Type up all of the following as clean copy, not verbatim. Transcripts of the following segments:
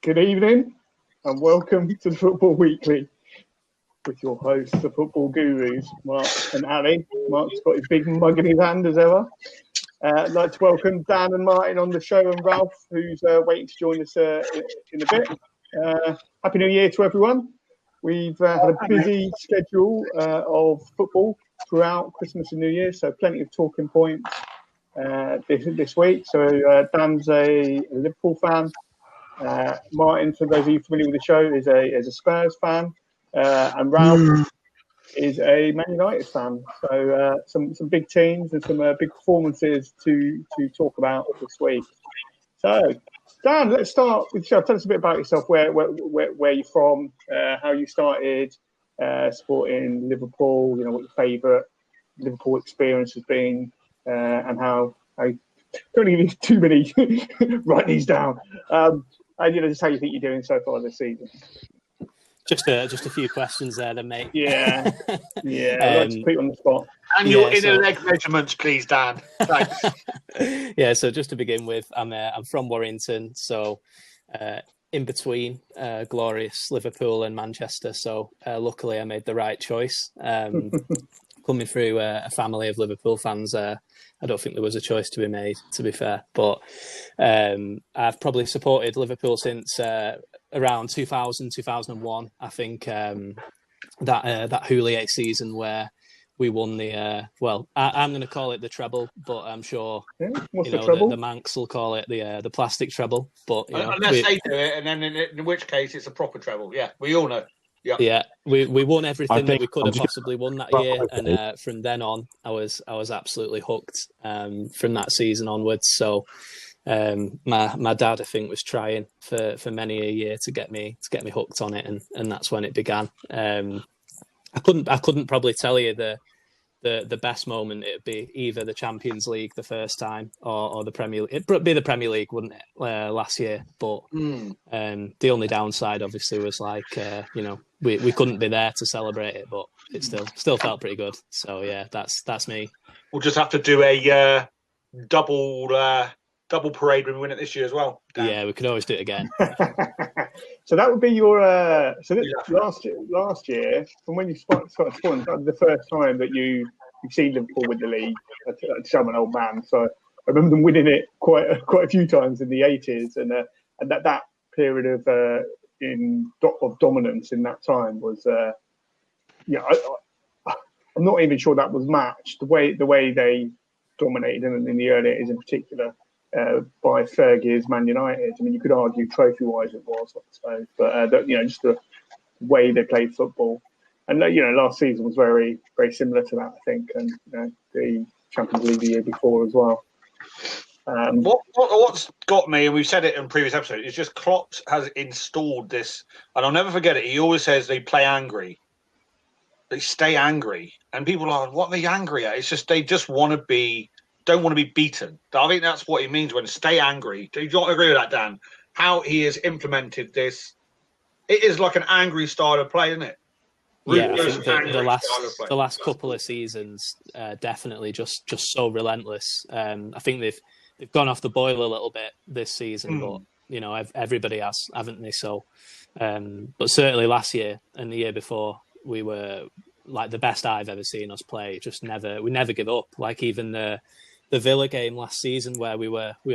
Good evening and welcome to the Football Weekly with your hosts, the football gurus, Mark and Ali. Mark's got his big mug in his hand as ever. I'd like to welcome Dan and Martin on the show and Ralph, who's waiting to join us in a bit. Happy New Year to everyone. We've had a busy schedule of football throughout Christmas and New Year, so plenty of talking points this week. So Dan's a Liverpool fan. Martin, for those of you familiar with the show, is a Spurs fan, and Ralph is a Man United fan. So some big teams and some big performances to talk about this week. So Dan, let's start with the show. Tell us a bit about yourself. Where you're from, how you started supporting Liverpool. You know, what your favourite Liverpool experience has been, and how. Don't give you too many. Write these down. And just how you think you're doing so far this season. Just a few questions there, then, mate. Yeah. I'd like to put you on the spot. And your inner leg measurements, please, Dan. Thanks. Yeah. So just to begin with, I'm from Warrington, so in between glorious Liverpool and Manchester. So luckily, I made the right choice. Coming through a family of Liverpool fans, I don't think there was a choice to be made, to be fair. But I've probably supported Liverpool since around 2000, 2001. I think that Houllier season where we won the, I'm going to call it the treble, but I'm sure the Manx will call it the plastic treble. But unless they do it, and then in which case it's a proper treble. Yeah, we all know. Yeah, we won everything that we could have possibly won that year, and from then on, I was absolutely hooked from that season onwards. So my dad, I think, was trying for many a year to get me hooked on it, and that's when it began. I couldn't probably tell you the best moment. It'd be either the Champions League the first time or the Premier League. It'd be the Premier League, wouldn't it? Last year, but the only downside, obviously, was we couldn't be there to celebrate it, but it still felt pretty good. So yeah, that's me. We'll just have to do a double parade when we win it this year as well, Dan. Yeah, we could always do it again. So that would be your last year, from when you started supporting, that was the first time that you've seen Liverpool win the league. I'm an old man, so I remember them winning it quite a few times in the 80s, and that period of dominance in that time was I'm not even sure that was matched the way they dominated in the early 80s in particular. By Fergie's Man United. I mean, you could argue trophy-wise it was, I suppose, but just the way they played football. And last season was very, very similar to that, I think, and the Champions League the year before as well. What's got me, and we've said it in previous episodes, is just Klopp has installed this, and I'll never forget it. He always says they play angry, they stay angry, and people are, what are they angry at? It's just they just don't want to be beaten. I think that's what he means when stay angry. Do you not agree with that, Dan? How he has implemented this. It is like an angry style of play, isn't it? Yeah, I think the last couple of seasons definitely just so relentless. I think they've gone off the boil a little bit this season, but everybody has, haven't they? So, but certainly last year and the year before, we were like the best I've ever seen us play. We never give up. Like even the Villa game last season, where I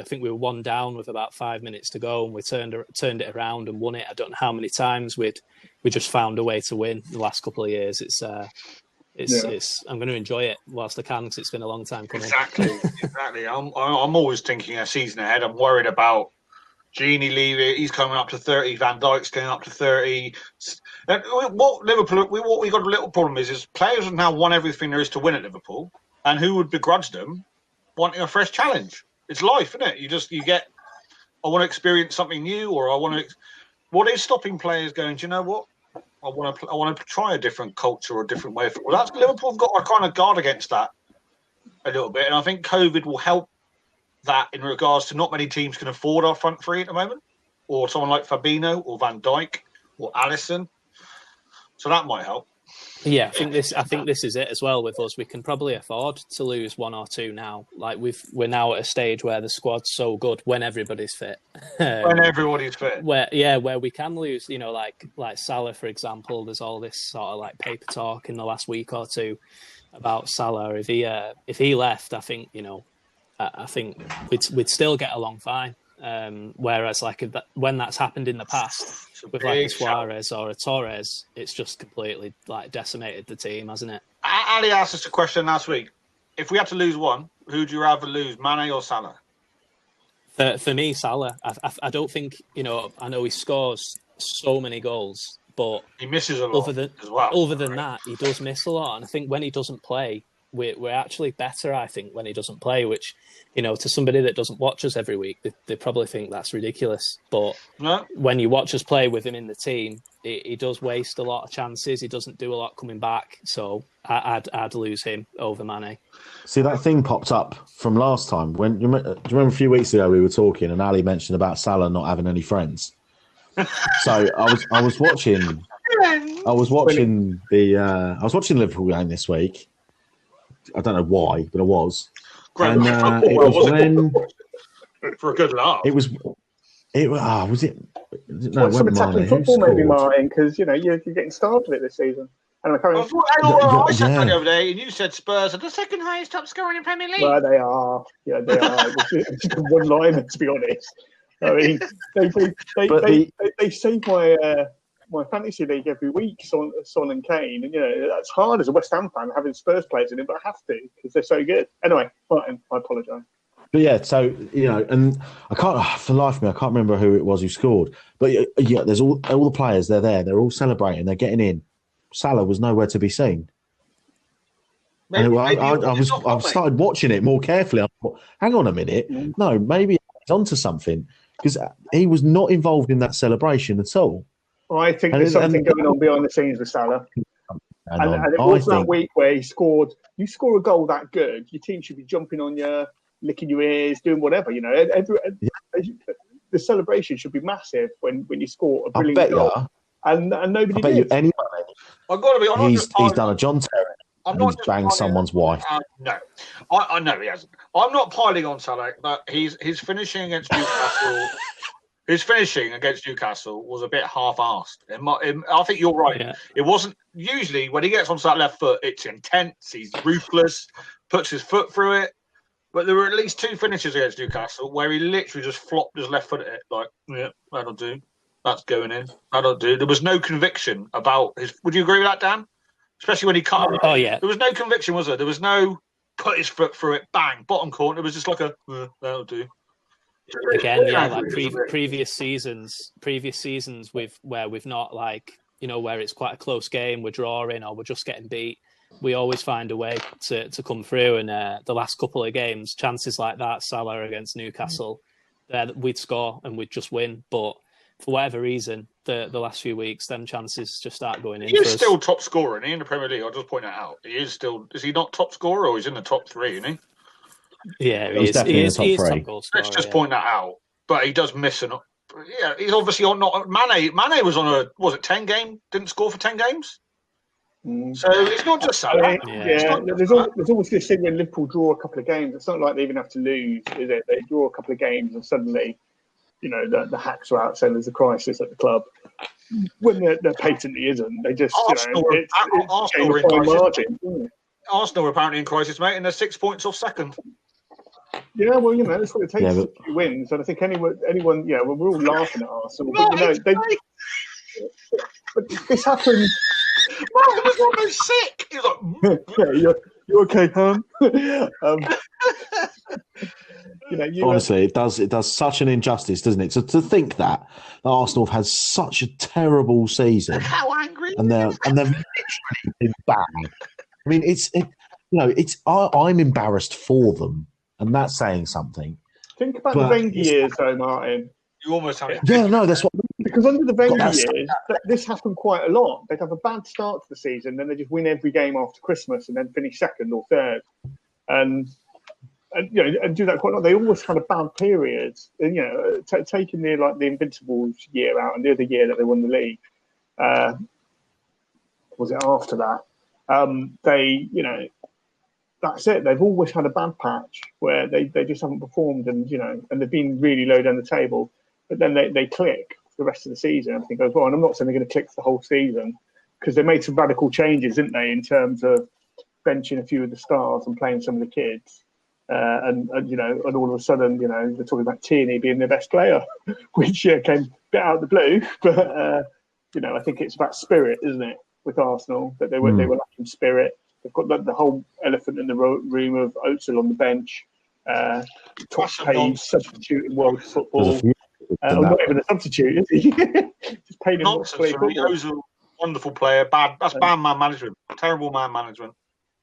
think we were 1 down with about 5 minutes to go, and we turned it around and won it. I don't know how many times we just found a way to win the last couple of years. It's I'm going to enjoy it whilst I can, because it's been a long time coming. Exactly. I'm always thinking a season ahead. I'm worried about Gini leaving. He's coming up to 30. Van Dijk's going up to 30. And what we got a little problem is players have now won everything there is to win at Liverpool, and who would begrudge them wanting a fresh challenge? It's life, isn't it? You get, I want to experience something new, or I want to. What is stopping players going? Do you know what? I want to try a different culture or a different way of football. That's Liverpool have got a kind of guard against that a little bit, and I think COVID will help that in regards to not many teams can afford our front three at the moment, or someone like Fabinho or Van Dijk or Alisson. So that might help. Yeah, I think this is it as well with us. We can probably afford to lose 1 or 2 now. Like we're now at a stage where the squad's so good when everybody's fit. When everybody's fit. Where we can lose, like Salah, for example. There's all this sort of like paper talk in the last week or two about Salah. If he left, I think I think we'd still get along fine. Whereas when that's happened in the past with like a Suarez or a Torres, it's just completely like decimated the team, hasn't it? Ali asked us a question last week. If we had to lose one, who'd you rather lose, Mane or Salah? For me, Salah. I don't think I know he scores so many goals, but he misses a lot as well. Other than that, he does miss a lot, and I think when he doesn't play, we're actually better. I think when he doesn't play, which to somebody that doesn't watch us every week, they probably think that's ridiculous. But when you watch us play with him in the team, he does waste a lot of chances. He doesn't do a lot coming back. So I'd lose him over Mane. See, that thing popped up from last time. Do you remember a few weeks ago we were talking and Ali mentioned about Salah not having any friends? So I was watching the Liverpool game this week. I don't know why, but I was. And it was when for a good laugh. Was it? No, it some attacking football, maybe, Martin, because you're getting starved with it this season. And I said that the other day, and you said Spurs are the second highest top scorer in the Premier League. Well, they are. Yeah, they are. It's just one line, to be honest. I mean, they save my fantasy league every week, Son and Kane, and that's hard as a West Ham fan having Spurs players in it, but I have to because they're so good. Anyway, Martin, I apologise. But yeah, so and I can't for the life of me, I can't remember who it was who scored. But yeah, there's all the players. They're there. They're all celebrating. They're getting in. Salah was nowhere to be seen. I've started watching it more carefully. I thought, hang on a minute. No, maybe he's onto something because he was not involved in that celebration at all. I think there's something going on behind the scenes with Salah. And it was that week where he scored. You score a goal that good, your team should be jumping on you, licking your ears, doing whatever. The celebration should be massive when you score a brilliant goal. And nobody did. I've got to be honest. He's done a John Terry. He's banged someone's wife. No, I know he hasn't. I'm not piling on Salah, but his finishing against Newcastle. His finishing against Newcastle was a bit half-assed. I think you're right. Yeah. It wasn't usually when he gets onto that left foot, it's intense. He's ruthless, puts his foot through it. But there were at least 2 finishes against Newcastle where he literally just flopped his left foot at it, like, yeah, that'll do. That's going in. That'll do. There was no conviction about his. Would you agree with that, Dan? Especially when he cut him. Oh yeah. There was no conviction, was there? There was no put his foot through it, bang, bottom corner. It was just like that'll do. Again, yeah, like previous seasons where we've not where it's quite a close game, we're drawing or we're just getting beat. We always find a way to come through. And the last couple of games, chances like that, Salah against Newcastle, we'd score and we'd just win. But for whatever reason, the last few weeks, them chances just start going in. He is still top scorer, isn't he, in the Premier League? I'll just point that out. He is still. Is he not top scorer, or he's in the top 3? Isn't he? Yeah, he is top goal scorer, Let's just point that out. But he does miss an. Yeah, he's obviously on not. Mane was on was it 10 game? Didn't score for 10 games. So it's not just Salah. There's always this thing when Liverpool draw a couple of games. It's not like they even have to lose, is it? They draw a couple of games and suddenly, the hacks are out saying there's a crisis at the club. When there patently isn't, they just Arsenal are in crisis. Arsenal are apparently in crisis, mate, and they're 6 points off second. Yeah, well, that's what it takes to wins. And I think anyone, we're all laughing at Arsenal. But, but this happened. Martin was almost sick. He was like, you okay, hon? Honestly, it does such an injustice, doesn't it? So to think that Arsenal have had such a terrible season, how angry, and they've literally been bad. I mean, I'm embarrassed for them, and that's saying something. Think about the Wenger years, though, Martin. You almost have it. Yeah, no, that's what. Because under the Wenger years, this happened quite a lot. They'd have a bad start to the season, then they just win every game after Christmas, and then finish second or third, and do that quite a lot. They always had a bad period. And, taking the Invincibles year out, and the other year that they won the league. was it after that? They, that's it. They've always had a bad patch where they just haven't performed, and and they've been really low down the table. But then they click for the rest of the season. Everything goes well, and I'm not saying they're going to click for the whole season because they made some radical changes, didn't they, in terms of benching a few of the stars and playing some of the kids. And all of a sudden, they're talking about Tierney being their best player, which came a bit out of the blue. But I think it's about spirit, isn't it, with Arsenal, that they were lacking spirit. They've got the whole elephant in the room of Özil on the bench, top paid substitute in world football. Not even a substitute, is he? Just paid him not to play football. Özil, wonderful player. That's bad man management. Terrible man management.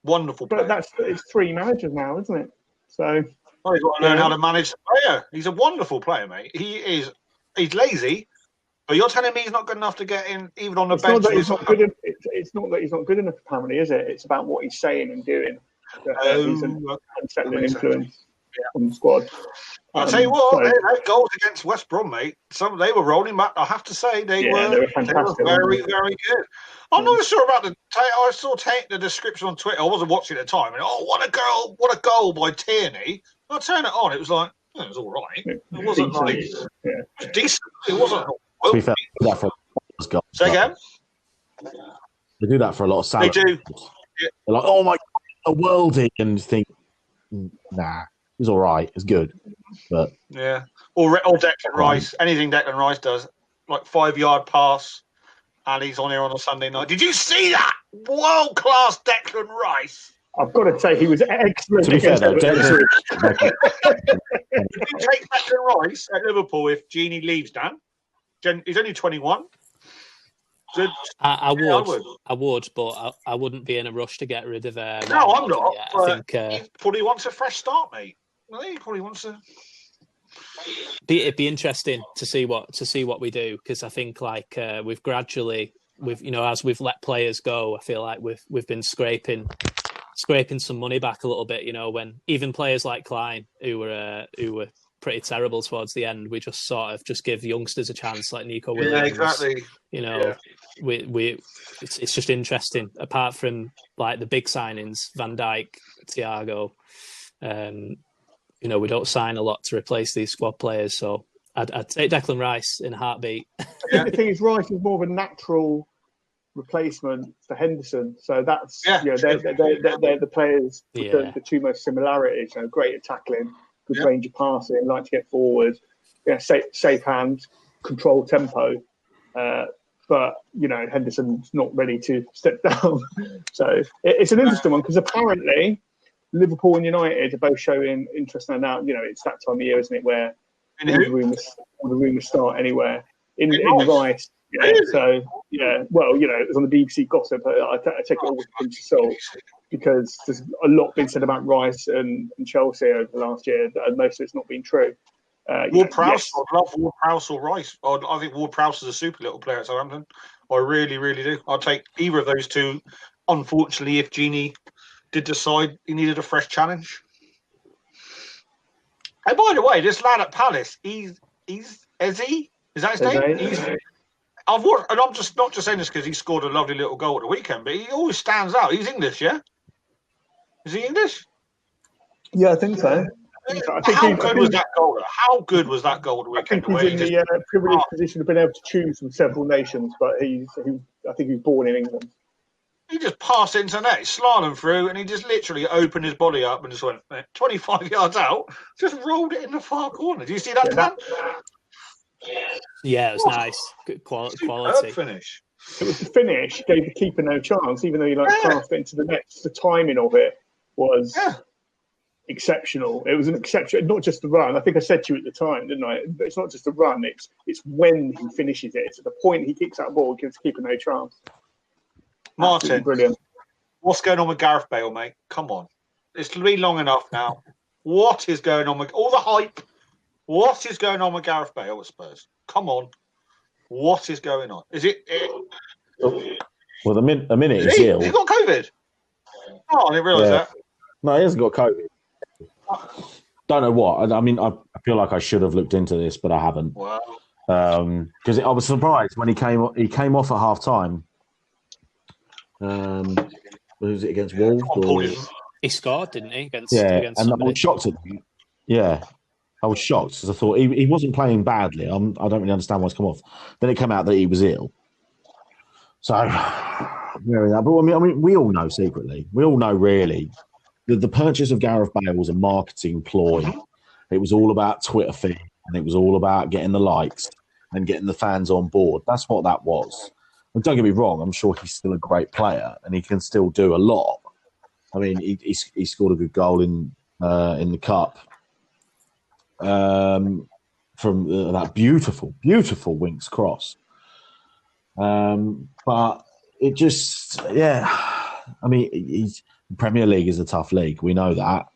Wonderful player. But it's 3 managers now, isn't it? So he's got to learn how to manage the player. He's a wonderful player, mate. He's lazy, but you're telling me he's not good enough to get in even on the bench. It's not that he's not good enough, apparently, is it? It's about what he's saying and doing. He's an unsettling influence on the squad. I'll tell you what, goals against West Brom, mate. They were rolling back. I have to say they were fantastic. They were very, very good. I'm not sure about I saw the description on Twitter. I wasn't watching at the time. And what a goal by Tierney. I turned it on. It was like it was all right. It wasn't decent. It was decent. It wasn't. To be fair, they do that for a lot of Say again. They do that for a lot of salaries. They do. They're like, oh my God, a worldie, and think, nah. He's all right. It's good, but or Declan Rice. Anything Declan Rice does, like 5-yard pass, and he's on here on a Sunday night. Did you see that world class Declan Rice? I've got to say he was excellent. To be fair, though, Would you take Declan Rice at Liverpool if Genie leaves, Dan? He's only 21. So, I would, but I wouldn't be in a rush to get rid of. No, I'm not. I think he probably wants a fresh start, mate. Well, he probably wants to. It'd be interesting to see what we do, because I think we've gradually, as we've let players go, I feel like we've been scraping some money back a little bit. When even players like Klein, who were pretty terrible towards the end, we just sort of just give youngsters a chance, like Nico Williams. Yeah, exactly. It's just interesting. Apart from like the big signings, Van Dijk, Thiago, we don't sign a lot to replace these squad players. So I'd take Declan Rice in a heartbeat. The thing is, Rice is more of a natural replacement for Henderson. So that's they're the players with the two most similarities. Great at tackling, good range of passing, like to get forward, safe hands, control tempo. But Henderson's not ready to step down. So it's an interesting one, because apparently Liverpool and United are both showing interest now. It's that time of year, isn't it, where all the rumours start anywhere in Rice. Yeah. So well, it was on the BBC Gossip. I take it all with a pinch of salt, because there's a lot been said about Rice and Chelsea over the last year, and most of it's not been true. Ward-Prowse, I'd love Ward-Prowse or Rice. I think Ward-Prowse is a super little player at Southampton. I really, really do. I'll take either of those two. Unfortunately, if Genie did decide he needed a fresh challenge. And by the way, this lad at Palace, he's Eze? Is that his name? I've watched, and I'm just not just saying this because he scored a lovely little goal at the weekend, but he always stands out. He's English, yeah? Is he English? Yeah, I think so. How good was that goal? How good was that goal at the weekend? I think he's in the privileged position of being able to choose from several nations, but I think he was born in England. He just passed into net, slalom through, and he just literally opened his body up and just went 25 yards out, just rolled it in the far corner. Do you see that, Dan? Yeah, it was nice. Good quality finish. It was the finish, gave the keeper no chance, even though he passed it into the net. The timing of it was exceptional. It was an exception, not just the run. I think I said to you at the time, didn't I? It's not just the run, it's when he finishes it. It's at the point he kicks that ball, gives the keeper no chance. Martin, brilliant. What's going on with Gareth Bale, mate? Come on. It's been long enough now. What is going on with all the hype? What is going on with Gareth Bale at Spurs? Come on. What is going on? Is it? Well, the minute he's ill. He's got COVID. Oh, I didn't realise that. No, he hasn't got COVID. Don't know what. I mean, I feel like I should have looked into this, but I haven't. Wow. Because I was surprised when he came off at half time. Was it against Wolves? He scored, didn't he? Against and somebody. I was shocked at him. Yeah, I was shocked because I thought he wasn't playing badly. I don't really understand why he's come off. Then it came out that he was ill. So, but I mean, we all know secretly. We all know really that the purchase of Gareth Bale was a marketing ploy. It was all about Twitter feed, and it was all about getting the likes and getting the fans on board. That's what that was. And don't get me wrong, I'm sure he's still a great player and he can still do a lot. I mean, he scored a good goal in the cup from that beautiful Winks cross. But it just, I mean, Premier League is a tough league. We know that.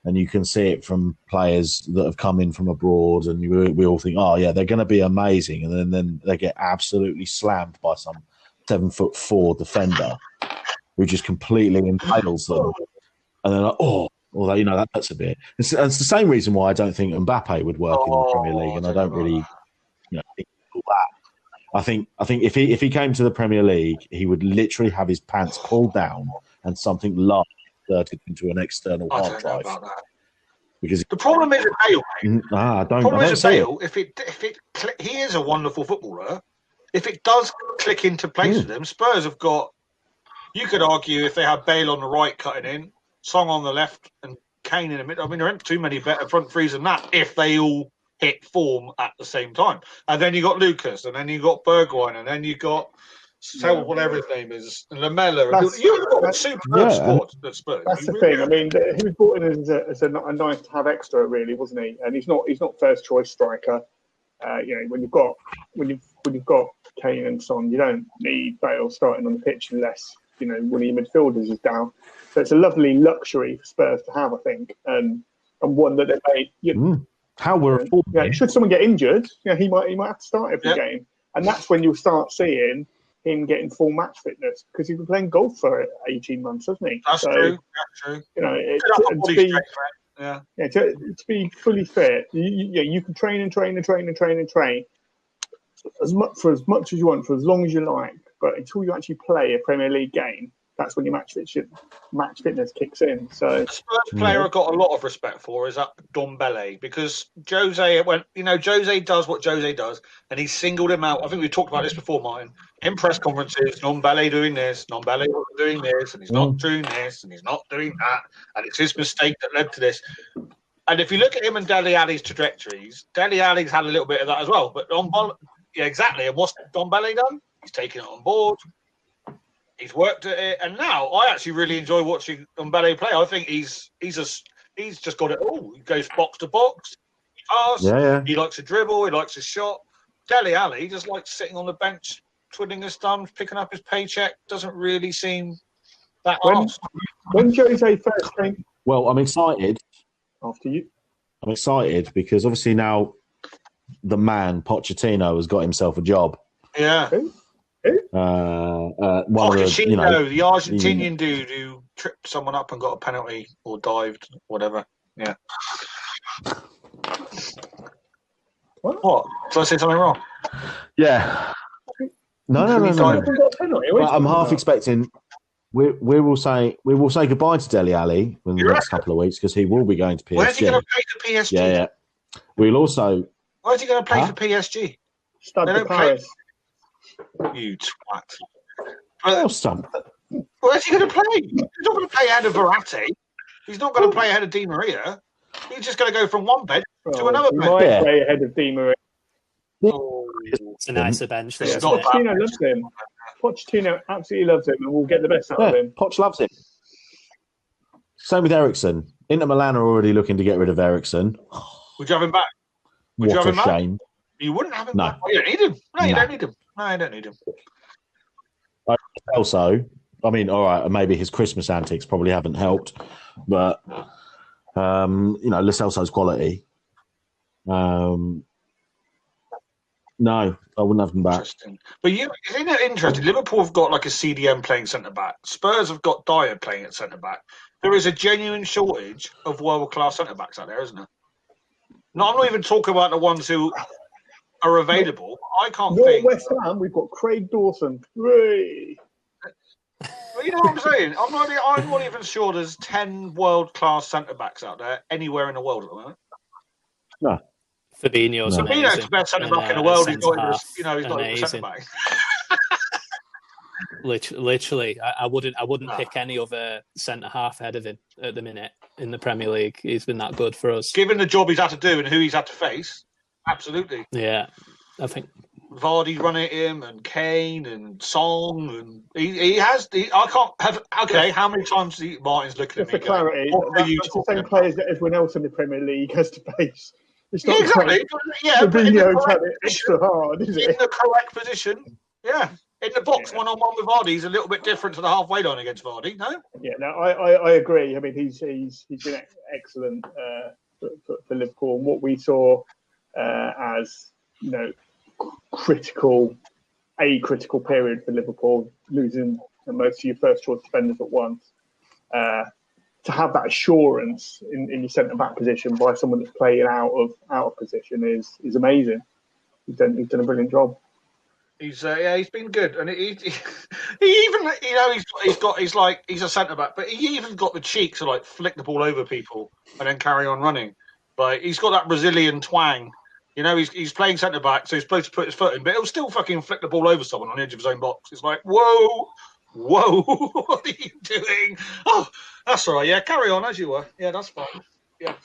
And you can see it from players that have come in from abroad, and we all think, oh, yeah, they're going to be amazing. And then they get absolutely slammed by some 7'4" defender who just completely impales them. And they're like, although, that hurts a bit. It's the same reason why I don't think Mbappe would work in the Premier League, and I don't really think all that. I think if he came to the Premier League, he would literally have his pants pulled down and something large inserted into an external hard drive. Because the problem is with Bale. I don't see Bale, it. He is a wonderful footballer. If it does click into place with them, Spurs have got. You could argue if they have Bale on the right cutting in, Song on the left, and Kane in the middle. I mean, there aren't too many better front threes than that if they all hit form at the same time. And then you got Lucas, and then you got Bergwijn, and then you got whatever his name is, Lamella. You've got a superb squad at Spurs. That's the thing. I mean, he was brought in as a nice to have extra, really, wasn't he? And he's not first choice striker. When you've got Kane and Son, you don't need Bale starting on the pitch unless one of your midfielders is down. So it's a lovely luxury for Spurs to have, I think, and one that they may. How we're should someone get injured, he might have to start every game, and that's when you'll start seeing him getting full match fitness because he's been playing golf for 18 months, hasn't he? That's true. To be fully fit, you can train as much as you want for as long as you like, but until you actually play a Premier League game, that's when your match fitness kicks in. So the Spurs player I got a lot of respect for is Dombele, because Jose does what Jose does, and he singled him out. I think we talked about this before, Martin. In press conferences, Dombele doing this, Dombele doing this, and he's not doing this, and he's not doing that, and it's his mistake that led to this. And if you look at him and Dele Alli's trajectories, Dele Alli's had a little bit of that as well. But exactly. And what's Dombele done? He's taken it on board. He's worked at it, and now I actually really enjoy watching Dombele play. I think he's just got it all. He goes box to box, he passes, he likes to dribble, he likes his shot. Dele Alli just likes sitting on the bench, twiddling his thumbs, picking up his paycheck. Doesn't really seem that arsed. When Jose first came, well, I'm excited. After you, I'm excited because obviously now the man Pochettino has got himself a job. Yeah. Pochettino, the Argentinian dude who tripped someone up and got a penalty or dived, whatever. Yeah. What? Did I say something wrong? Yeah. No. But I'm half expecting we will say goodbye to Dele Alli in the next couple of weeks because he will be going to PSG. Where's he going to play for PSG? Yeah. We'll also. Where's he going to play for PSG? Stade de Paris. You twat. Where's he going to play? He's not going to play ahead of Verratti. He's not going to play ahead of Di Maria. He's just going to go from one bench to another bench. He might play ahead of Di Maria. It's a nicer bench. Pochettino loves him. Pochettino absolutely loves him, and we'll get the best out of him. Poch loves him. Same with Eriksen. Inter Milan are already looking to get rid of Eriksen. Would you have him back? What a shame. You wouldn't have him back? Oh, you don't need him. No, you don't need him. No, you don't need him. Also, I mean, all right, maybe his Christmas antics probably haven't helped, but, Lo Celso's quality. No, I wouldn't have him back. Interesting. But isn't it interesting? Liverpool have got like a CDM playing centre-back. Spurs have got Dyer playing at centre-back. There is a genuine shortage of world-class centre-backs out there, isn't there? No, I'm not even talking about the ones who are available. I can't think. West Ham, we've got Craig Dawson. Hooray! You know what I'm saying? I'm not even sure there's 10 world-class centre-backs out there anywhere in the world at the moment. No. Fabinho's amazing. Fabinho's the best centre-back in the world. He's not even a amazing. centre-back. Literally, I wouldn't pick any other centre half ahead of him at the minute in the Premier League. He's been that good for us. Given the job he's had to do and who he's had to face, absolutely. Yeah, I think Vardy running at him and Kane and Song and he has. I can't have. Okay, how many times Martin's looking at me? For clarity, that's the same players that everyone else in the Premier League has to face. It's not exactly. Fabinho's had it extra hard, is it? In the correct position, yeah. In the box, one-on-one with Vardy, he's a little bit different to the halfway line against Vardy, no? Yeah, no, I agree. I mean, he's been excellent for Liverpool. And what we saw as, critical period for Liverpool, losing most of your first-choice defenders at once, to have that assurance in your centre-back position by someone that's playing out of position is amazing. He's done a brilliant job. He's been good, and he even he's a centre back, but he even got the cheek to flick the ball over people and then carry on running. Like he's got that Brazilian twang, He's playing centre back, so he's supposed to put his foot in, but he'll still fucking flick the ball over someone on the edge of his own box. It's like, whoa, what are you doing? Oh, that's all right. Yeah, carry on as you were. Yeah, that's fine. Yeah.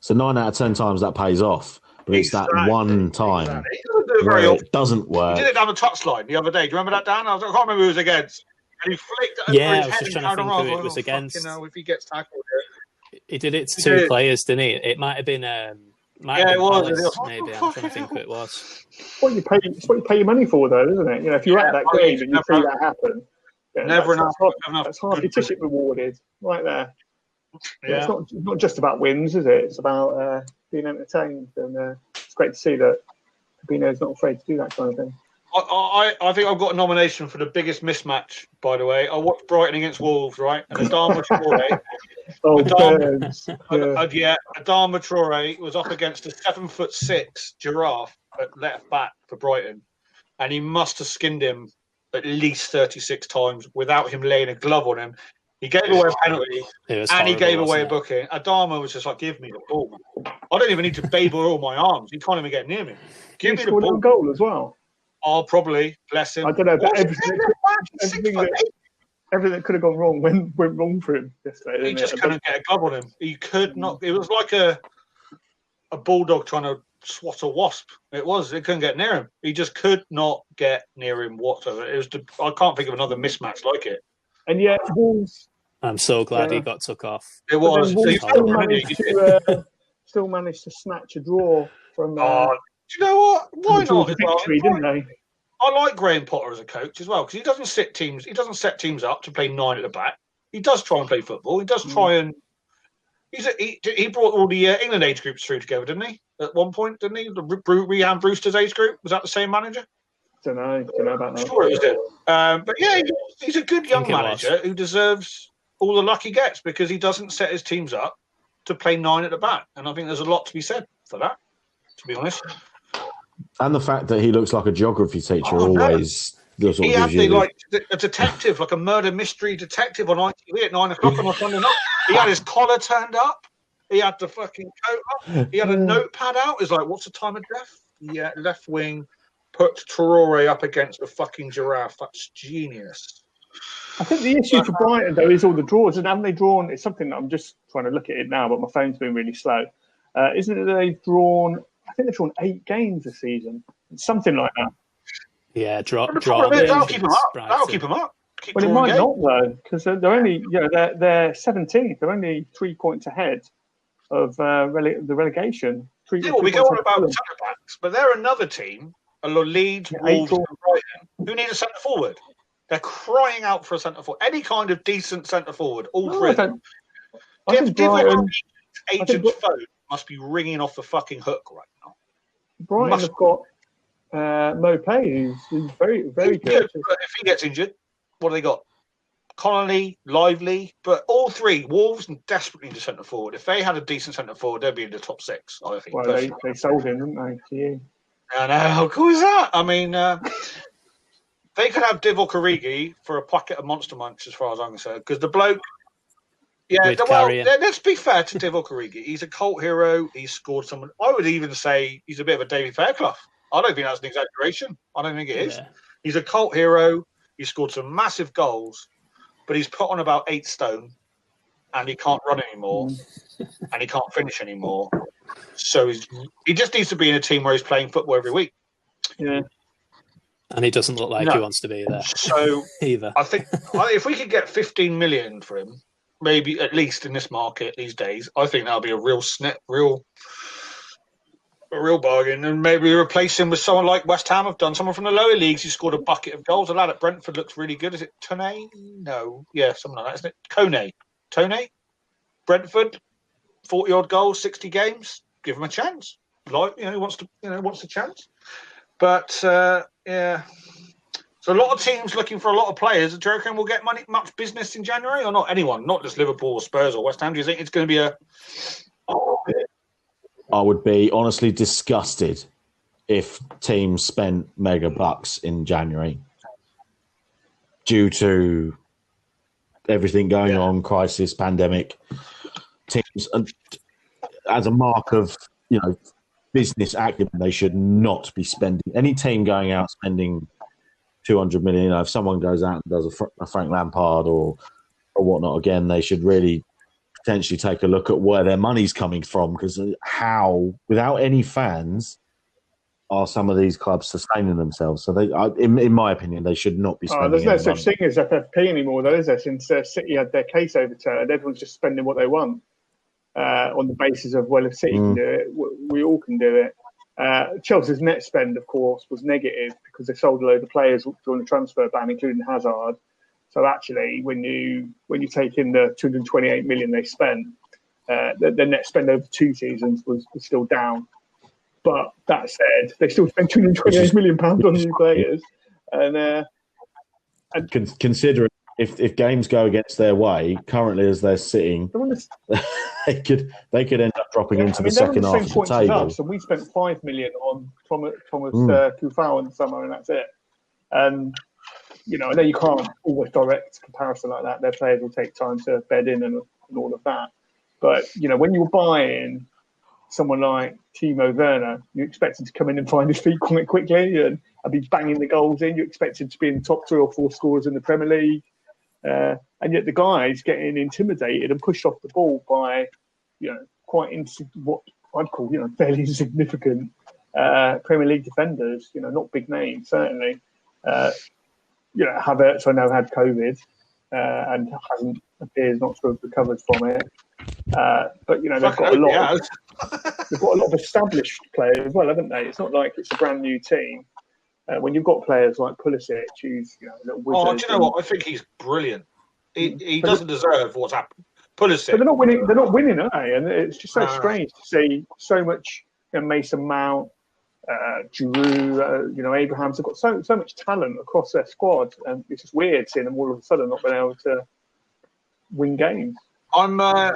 So 9 out of 10 times that pays off. But it's that one time where it doesn't work. He did it down the touchline the other day. Do you remember that, Dan? I can't remember who it was against. And he flicked it over his head. I was just trying to think who it was against. If he gets tackled. He did it to two players, didn't he? It might have been... it was. Palace, maybe. I'm trying to think who it was. It's what you pay your money for, though, isn't it? If you're at that game and you see that happen... Never enough. That's hardly ticket rewarded, right there. Yeah. It's not just about wins, is it? It's about being entertained, and it's great to see that Fabinho's not afraid to do that kind of thing. I think I've got a nomination for the biggest mismatch, by the way. I watched Brighton against Wolves, right? And Adama Traore. Adama Traore was up against a 7'6" giraffe at left back for Brighton, and he must have skinned him at least 36 times without him laying a glove on him. He gave away a penalty, and he gave away a booking. Adama was just like, give me the ball. I don't even need to baby all my arms. He can't even get near me. Give me the ball. Goal as well. Oh, probably. Bless him. I don't know, but everything that could have gone wrong went wrong for him yesterday. He just couldn't get a glove on him. He could not. It was like a bulldog trying to swat a wasp. It couldn't get near him. He just could not get near him whatsoever. I can't think of another mismatch like it. And yet, Wolves. I'm so glad he got took off. It was. Still managed to snatch a draw from. Do you know what? Why not? Victory, didn't they? I like Graham Potter as a coach as well because he doesn't set teams up to play 9 at the back. He does try and play football. He does try and. He brought all the England age groups through together, didn't he? At one point, didn't he? The Rhian Brewster's age group, was that the same manager? Don't know about that. I'm sure it was him. But yeah, he's a good young manager who deserves all the luck he gets because he doesn't set his teams up to play 9 at the back. And I think there's a lot to be said for that, to be honest. And the fact that he looks like a geography teacher always... He had a detective, like a murder mystery detective on ITV at 9 o'clock on a Sunday night. He had his collar turned up. He had the fucking coat up. He had a notepad out. It's like, what's the time of death? Yeah, left wing put Traore up against the fucking giraffe. That's genius. I think the issue for Brighton, though, is all the draws. And haven't they drawn... It's something that I'm just trying to look at it now, but my phone's been really slow. Isn't it they've drawn... I think they've drawn 8 games this season. Something like that. Yeah, draw. That'll keep them up. That'll keep them up. Well, it might not, though, because they're only... they're 17th. They're only 3 points ahead of the relegation. We go on about centre-backs, but they're another team, Leeds, Wolves, and Brighton, who need a centre-forward. They're crying out for a centre-forward. Any kind of decent centre-forward, all three of them. Agent's phone must be ringing off the fucking hook right now. Brighton have got Mopé, who's very, very good. But if he gets injured, what do they got? Connolly, Lively, but all three, Wolves desperately need a centre forward. If they had a decent centre forward, they'd be in the top 6, I think. Well, they sold him, didn't they, to you? I know, how cool is that? I mean, They could have Divock Origi for a packet of Monster Munch, as far as I'm concerned, because the bloke. Yeah, well, let's be fair to Divock Origi. He's a cult hero. He's scored some. I would even say he's a bit of a David Fairclough. I don't think that's an exaggeration. I don't think it is. Yeah. He's a cult hero. He scored some massive goals, but he's put on about 8 stone, and he can't run anymore, and he can't finish anymore. So he just needs to be in a team where he's playing football every week. Yeah. And he doesn't look like he wants to be there. So either. I think if we could get 15 million for him, maybe at least in this market these days, I think that'll be a real bargain. And maybe replace him with someone like West Ham have done, someone from the lower leagues who scored a bucket of goals. The lad at Brentford looks really good. Is it Tone? No. Yeah, something like that, isn't it? Tone? Brentford, 40 odd goals, 60 games. Give him a chance. Like, wants a chance. But yeah. So a lot of teams looking for a lot of players. Do you reckon we'll get much business in January or not? Anyone, not just Liverpool or Spurs or West Ham. Do you think it's going to be I would be honestly disgusted if teams spent mega bucks in January due to everything going on, crisis, pandemic. Teams, as a mark of business acumen, they should not be spending. Any team going out spending 200 million. If someone goes out and does a Frank Lampard or whatnot, again, they should really potentially take a look at where their money's coming from, because how, without any fans, are some of these clubs sustaining themselves? So, in my opinion, they should not be spending. There's no such thing as FFP anymore, though, is there? Since City had their case overturned, everyone's just spending what they want on the basis of, well, if City can do it, we all can do it. Chelsea's net spend, of course, was negative because they sold a load of players during the transfer ban, including Hazard. So actually, when you take in the 228 million they spent, the net spend over 2 seasons was still down. But that said, they still spent 228 million pounds on new players. And considering if games go against their way, currently as they're sitting, they could end up dropping into the second half of the table. So we spent 5 million on Thomas Kufau in the summer, and that's it. And I know you can't always direct comparison like that. Their players will take time to bed in and all of that. But when you're buying someone like Timo Werner, you expect him to come in and find his feet quite quickly and be banging the goals in. You expect him to be in the top 3 or 4 scorers in the Premier League. And yet the guy's getting intimidated and pushed off the ball by, what I'd call, fairly insignificant Premier League defenders. Not big names, certainly. Havertz, I know, had COVID and appears not to have recovered from it. But they've got a lot. They've got a lot of established players as well, haven't they? It's not like it's a brand new team. When you've got players like Pulisic, who's a little wizard. Oh, do you know what? I think he's brilliant. He doesn't deserve what's happened. Pulisic. But they're not winning. They're not winning, are they? And it's just so strange to see so much. Mason Mount, Giroud, Abrahams have got so much talent across their squad, and it's just weird seeing them all of a sudden not being able to win games. I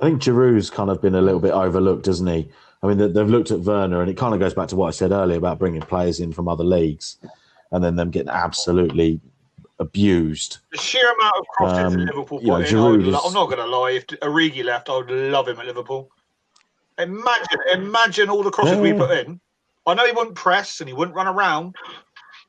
think Giroud's kind of been a little bit overlooked, hasn't he? I mean, they've looked at Werner, and it kind of goes back to what I said earlier about bringing players in from other leagues and then them getting absolutely abused. The sheer amount of crosses Liverpool put in, I'm not going to lie, if Origi left, I would love him at Liverpool. Imagine all the crosses we put in. I know he wouldn't press and he wouldn't run around,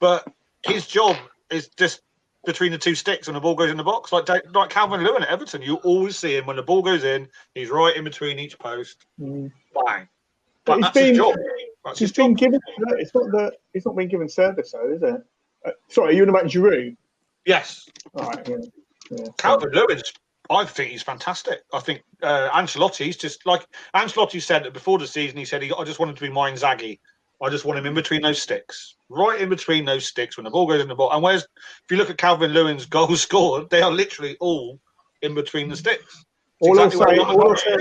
but his job is just between the 2 sticks when the ball goes in the box. Like Calvert-Lewin at Everton, you always see him when the ball goes in, he's right in between each post. Bang. But that's his job. It's not being given service, though, is it? Sorry, are you on about Giroud? Yes. All right. Yeah. Calvert-Lewin's, I think he's fantastic. I think Ancelotti's just like Ancelotti said that before the season. He said, I just want him to be my Inzaghi. I just want him in between those sticks, right in between those sticks when the ball goes in the ball. And if you look at Calvert-Lewin's goals scored, they are literally all in between the sticks. All I'll say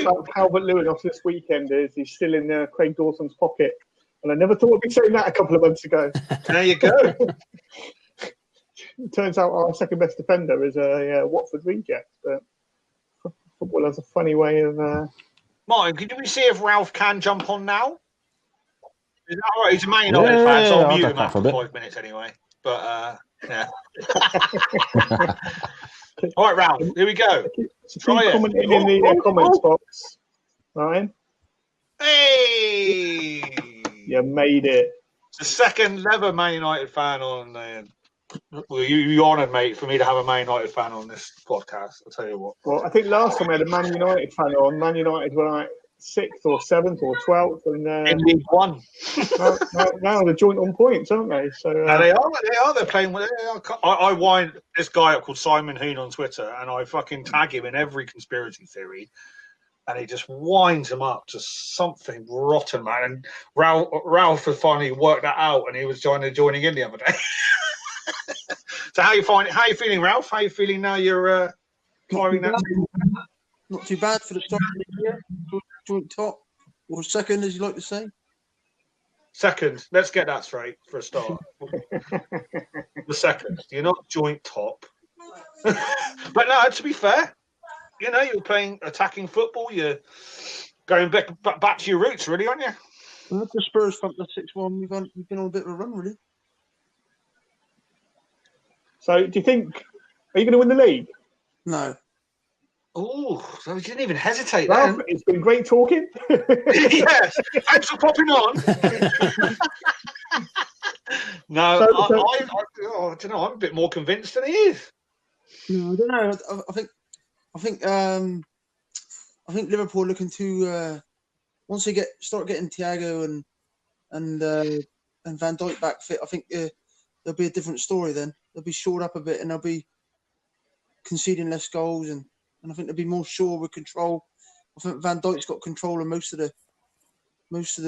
about Calvert-Lewin off this weekend is he's still in Craig Dawson's pocket. And I never thought I'd be saying that a couple of months ago. There you go. It turns out our second best defender is a Watford reject. But football has a funny way of... Martin, can we see if Ralph can jump on now? Is that all right? He's a Man United fan, so I'll mute him after 5 minutes anyway. But yeah. All right, Ralph. Here we go. Try commenting in the comments box, Ryan. Hey! You made it. The second ever Man United fan on. Well, you honoured, mate, for me to have a Man United fan on this podcast. I'll tell you what. Well, I think last time we had a Man United fan on, Man United were like 6th or 7th or 12th, and in League One. now they're joint on points, aren't they? So they are. They're playing with. I wind this guy up called Simon Hoon on Twitter, and I fucking tag him in every conspiracy theory. And he just winds him up to something rotten, man. And Ralph has finally worked that out, and he was joining in the other day. So how you feeling, Ralph? How you feeling now? You're climbing that. Not too bad for the start of the year. Joint top or second, as you like to say. Second. Let's get that straight for a start. The second. You're not joint top. But no, to be fair. You know, you're playing attacking football. You're going back to your roots, really, aren't you? Well, the Spurs thumped the 6-1. We've been on a bit of a run, really. So, do you think are you going to win the league? No. Oh, so you didn't even hesitate. Ralph, it's been great talking. Yes, thanks for popping on. No, I don't know. I'm a bit more convinced than he is. No, I don't know. I think Liverpool are looking to once they start getting Thiago and Van Dijk back fit. I think there'll be a different story then. They'll be shored up a bit and they'll be conceding less goals and I think they'll be more sure with control. I think Van Dijk's got control of most of the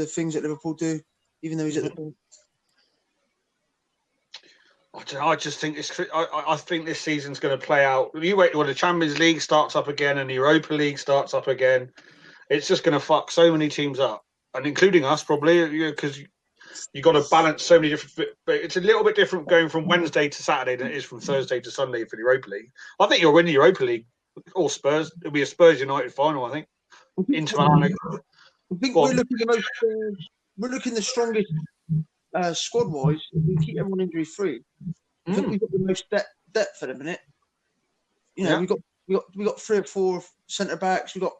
things that Liverpool do, even though he's at the ball. I just think I think this season's going to play out. You wait when the Champions League starts up again and the Europa League starts up again. It's just going to fuck so many teams up, and including us probably, because you got to balance so many different. But it's a little bit different going from Wednesday to Saturday than it is from Thursday to Sunday for the Europa League. I think you'll win the Europa League or Spurs. It'll be a Spurs United final. I think. Inter Milan. I think we're looking the strongest squad wise. We keep everyone injury free. I think we've got the most depth at the minute. You know, we got 3 or 4 centre backs. We've got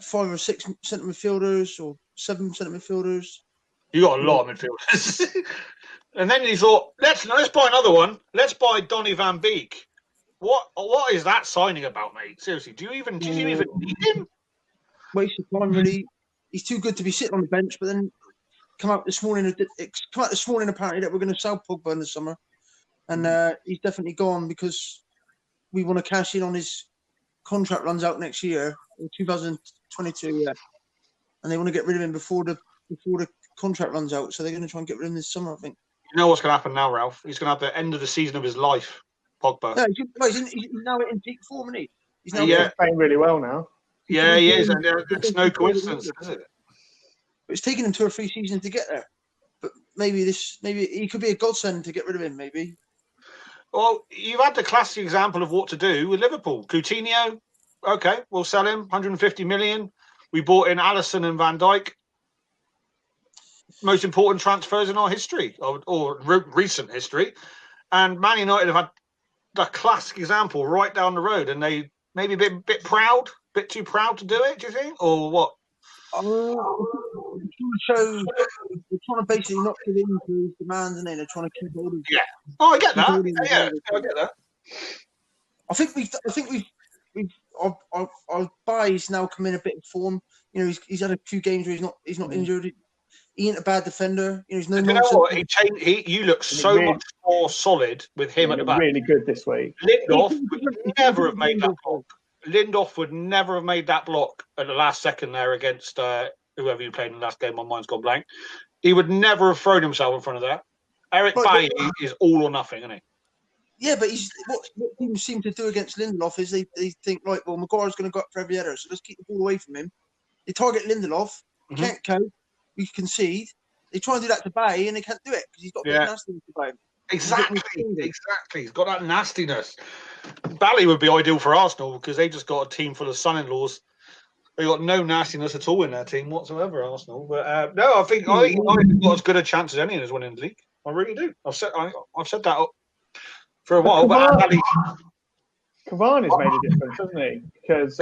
5 or 6 centre midfielders or 7 centre midfielders. You got a lot of midfielders. And then you thought, let's buy another one. Let's buy Donny van Beek. What is that signing about, mate? Seriously, do you even need him? Waste of time, really. He's too good to be sitting on the bench. But then come out this morning apparently that we're going to sell Pogba in the summer, and he's definitely gone because we want to cash in on his contract runs out next year in 2022. Yeah, and they want to get rid of him before the contract runs out. So they're going to try and get rid of him this summer, I think. You know what's going to happen now, Ralph? He's going to have the end of the season of his life. Pogba. No, he's now in peak form, isn't he? He's now playing really well now. Yeah, he is. And it's no coincidence, is it? It's taken him 2 or 3 seasons to get there. But maybe he could be a godsend to get rid of him, maybe. Well, you've had the classic example of what to do with Liverpool. Coutinho, okay, we'll sell him, 150 million. We bought in Alisson and Van Dijk. Most important transfers in our history, or recent history. And Man United have had the classic example right down the road, and they maybe a bit proud, a bit too proud to do it, do you think? Or what? They're trying to basically not give in to his demands, and they're trying to keep all of. Yeah. Oh, I get that. Yeah, I get that. I think we've our buy's now come in a bit of form. You know, he's had a few games where he's not injured. He ain't a bad defender. You know, he's no. You know what? You look so much more solid with him at the back. Really good this week. Lindelof would never have made that block. Lindelof would never have made that block at the last second there against whoever you played in the last game. My mind's gone blank. He would never have thrown himself in front of that. Eric Bailly is all or nothing, isn't he? Yeah, but what teams seem to do against Lindelof is they think, right, well, Maguire's going to go up for every header, so let's keep the ball away from him. They target Lindelof. Can't cope. We concede. They try and do that to Bailly, and they can't do it because he's got a bit of nastiness about him. Exactly. He's got that nastiness. Bailly would be ideal for Arsenal because they just got a team full of son-in-laws. They got no nastiness at all in their team whatsoever, Arsenal. But no, I think they've got as good a chance as any of us winning the league. I really do. I've said that for a while. But Cavani's made a difference, hasn't he? Because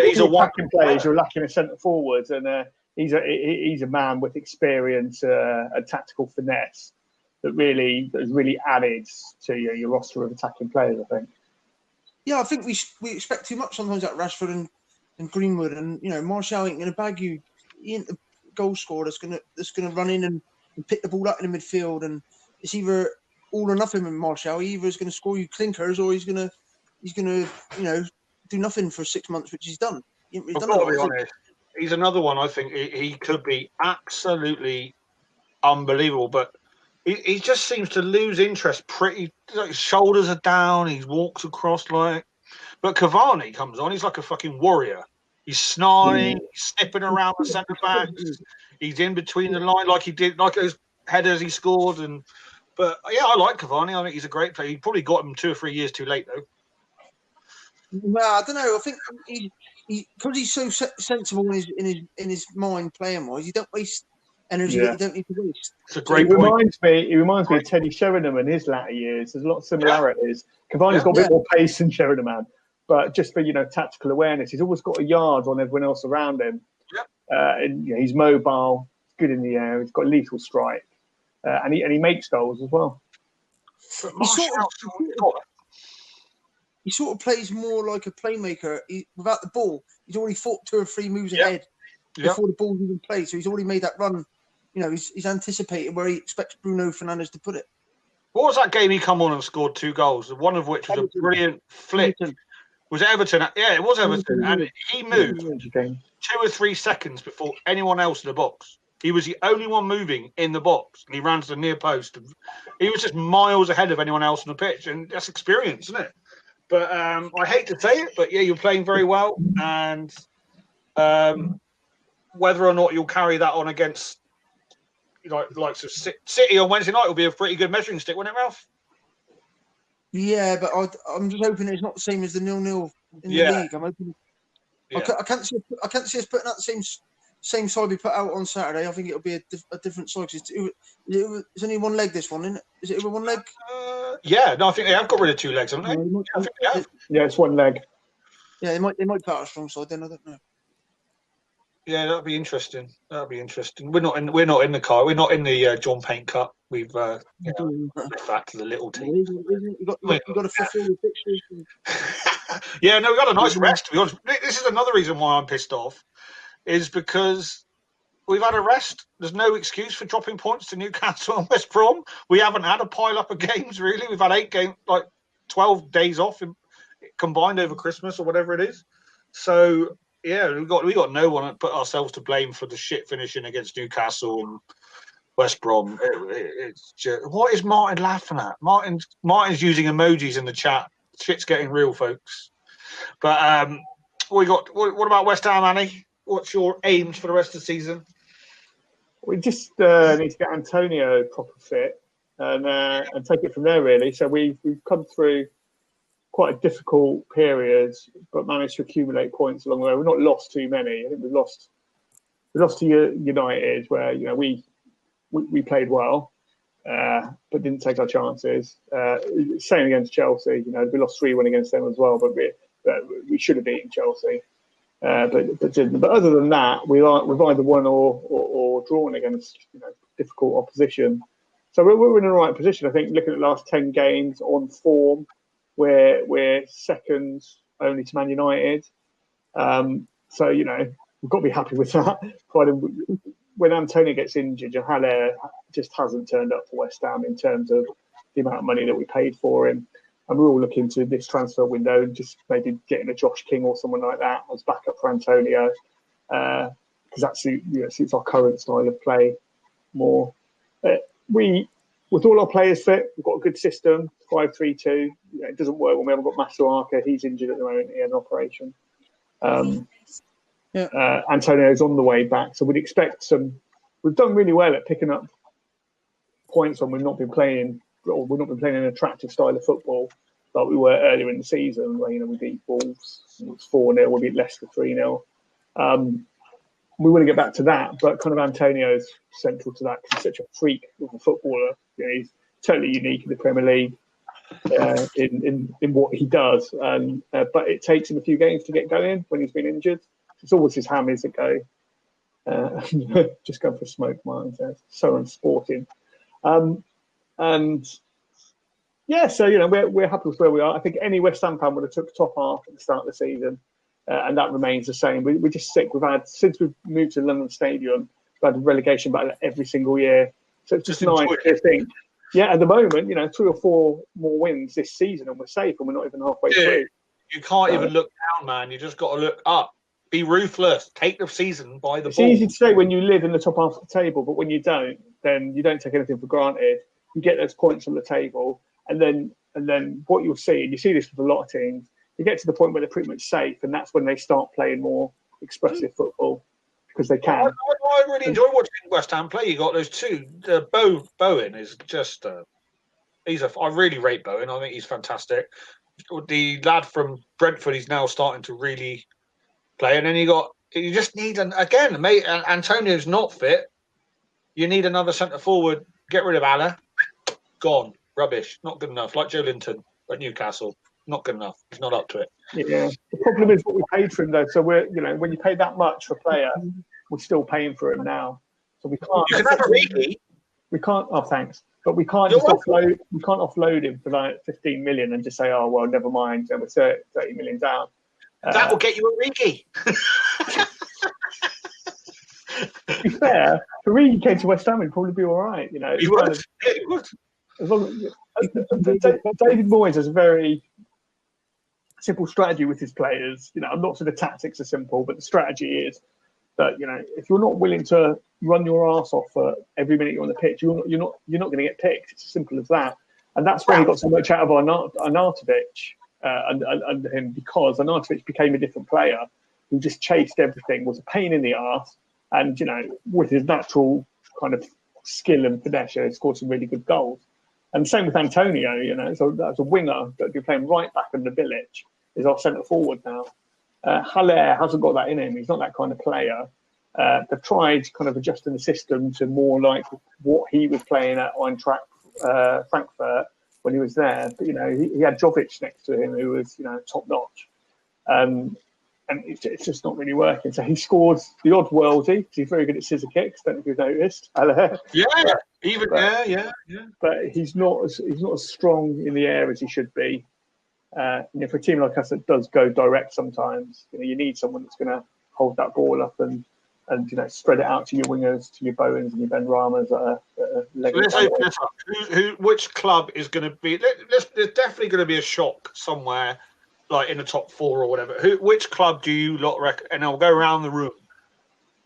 he's a attacking players. You're lacking a centre forwards, and he's a man with experience and tactical finesse that has really added to your roster of attacking players, I think. Yeah, I think we expect too much sometimes at Rashford and Greenwood, and Martial ain't going to bag you. He ain't the goal scorer that's going to run in and pick the ball up in the midfield, and it's either all or nothing with Martial. He either is going to score you clinkers, or he's going to do nothing for 6 months, which he's done. I've got to be honest. He's another one. I think he could be absolutely unbelievable, but he just seems to lose interest pretty. His shoulders are down. He walks across but Cavani comes on. He's like a fucking warrior. He's snarling, he's snipping around the centre backs. He's in between the line like he did, like those headers he scored. But yeah, I like Cavani. I think he's a great player. He probably got him 2 or 3 years too late though. Well, I don't know. I think because he's so sensible in his mind playing wise, you don't waste energy that you don't need to waste. It's a great point. He reminds me of Teddy Sheringham in his latter years. There's a lot of similarities. Yeah. Cavani's got a bit more pace than Sheringham, but just for tactical awareness, he's always got a yard on everyone else around him. Yeah. And he's mobile, good in the air. He's got a lethal strike, and he makes goals as well. He sort of plays more like a playmaker. Without the ball, he's already thought 2 or 3 moves ahead before the ball's even played. So he's already made that run. He's anticipated where he expects Bruno Fernandes to put it. What was that game he come on and scored 2 goals? One of which was Everton. A brilliant flick. Was it Everton? Yeah, it was Everton. And he moved 2 or 3 seconds before anyone else in the box. He was the only one moving in the box, and he ran to the near post. He was just miles ahead of anyone else on the pitch, and that's experience, isn't it? But I hate to say it, but yeah, you're playing very well, and whether or not you'll carry that on against likes of City on Wednesday night will be a pretty good measuring stick, won't it, Ralph? Yeah, but I'm just hoping it's not the same as the 0-0 in the league. I'm hoping. Yeah. I can't see us putting out the same side we put out on Saturday. I think it'll be a different side. It's only one leg. This one, isn't it? Is it over one leg? Yeah, no, I think they have got rid of 2 legs, haven't they? I think they have. Yeah, it's 1 leg. Yeah, they might put out a strong side. Then I don't know. Yeah, that'd be interesting. We're not in the car. We're not in the John Payne Cup. We've left that to the little team. You got to fulfill the fixtures. Yeah, no, we got a nice rest. To be honest, this is another reason why I'm pissed off, is because we've had a rest. There's no excuse for dropping points to Newcastle and West Brom. We haven't had a pile up of games really. We've had 8 games, 12 days off combined over Christmas or whatever it is. So. Yeah, we got no one to put ourselves to blame for the shit finishing against Newcastle and West Brom. It's just, what is Martin laughing at? Martin's using emojis in the chat. Shit's getting real, folks. But what about West Ham, Annie? What's your aims for the rest of the season? We just need to get Antonio proper fit and take it from there, really. So we've come through quite a difficult period, but managed to accumulate points along the way. We've not lost too many. I think we lost to United, where we played well, but didn't take our chances. Same against Chelsea. We lost 3-1 against them as well, but we should have beaten Chelsea, but didn't. But other than that, we've either won or drawn against difficult opposition. So we're in the right position. I think looking at the last 10 games on form. We're second only to Man United. So, we've got to be happy with that. When Antonio gets injured, Haller just hasn't turned up for West Ham in terms of the amount of money that we paid for him. And we're all looking to this transfer window and just maybe getting a Josh King or someone like that as backup for Antonio. Because that suits our current style of play more. With all our players fit, we've got a good system, 5-3-2. It doesn't work when we haven't got Masuaka. He's injured at the moment. He had an operation. Antonio's on the way back. So we'd expect some... We've done really well at picking up points when we've not been playing an attractive style of football like we were earlier in the season, where we beat Wolves. It was 4-0. We beat Leicester 3-0. We want to get back to that, but kind of Antonio's central to that. He's such a freak of a footballer. He's totally unique in the Premier League in what he does. But it takes him a few games to get going when he's been injured. It's always his hammies that go. Just going for a smoke, Martin says. So unsporting. And yeah, so we're happy with where we are. I think any West Ham fan would have took top half at the start of the season, and that remains the same. We're just sick. Since we've moved to London Stadium, we've had a relegation battle every single year. So it's just nice to think. Yeah, at the moment, 3 or 4 more wins this season, and we're safe, and we're not even halfway through. You can't even look down, man. You just got to look up. Be ruthless. Take the season by the ball. It's easy to say when you live in the top half of the table, but when you don't, then you don't take anything for granted. You get those points on the table, and then what you'll see, and you see this with a lot of teams, you get to the point where they're pretty much safe, and that's when they start playing more expressive football because they can. I really enjoy watching West Ham play. You got those two. Bowen is just I really rate Bowen. I think he's fantastic. The lad from Brentford, he's now starting to really play, and then you just need mate. Antonio's not fit. You need another centre forward. Get rid of Allah. Gone. Rubbish. Not good enough. Like Joe Linton at Newcastle. Not good enough. He's not up to it. Yeah. The problem is what we paid for him though. So we're when you pay that much for a player, we're still paying for him now. So we can't. You can have a Origi. We can't. Oh, thanks. But we can't just offload. We can't offload him for like 15 million and just say, oh well, never mind. Then we're 30 million down. That will get you Origi. To be fair, if Origi came to West Ham, he'd probably be all right. He would. He would. As long as, David Moyes has a very simple strategy with his players. I'm not saying the tactics are simple, but the strategy is that if you're not willing to run your arse off for every minute you're on the pitch, you're not going to get picked. It's as simple as that. And that's why he got so much out of Arnautovic under him, because Arnautovic became a different player who just chased everything, was a pain in the arse, and with his natural kind of skill and finesse, he scored some really good goals. And same with Antonio, so that's a winger that you're playing right back in the village, is our centre forward now. Haller hasn't got that in him. He's not that kind of player. They've tried kind of adjusting the system to more like what he was playing at Eintracht Frankfurt when he was there. But, he had Jovic next to him, who was, top notch. And it's just not really working. So he scores the odd worldie. He's very good at scissor kicks. Don't know if you've noticed. But he's not as strong in the air as he should be. For a team like us that does go direct sometimes, you need someone that's going to hold that ball up and spread it out to your wingers, to your Bowens and your Ben Ramas. Which club is going to be? There's definitely going to be a shock somewhere, like in the top 4 or whatever. Which club do you lot reckon? And I'll go around the room.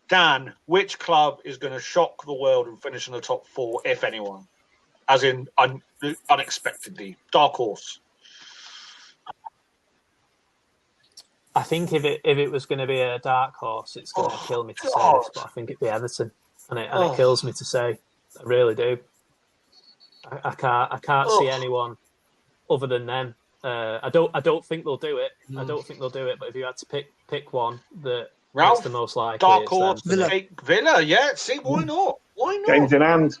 Dan, which club is going to shock the world and finish in the top 4, if anyone? As in unexpectedly, dark horse. I think if it was going to be a dark horse, it's going to kill me to say this, but I think it'd be Everton, and it kills me to say. I really do. I can't see anyone other than them. I don't think they'll do it. I don't think they'll do it. But if you had to pick one that is the most likely, dark horse, Villa. Yeah. See, why not? Why not? Games in hand.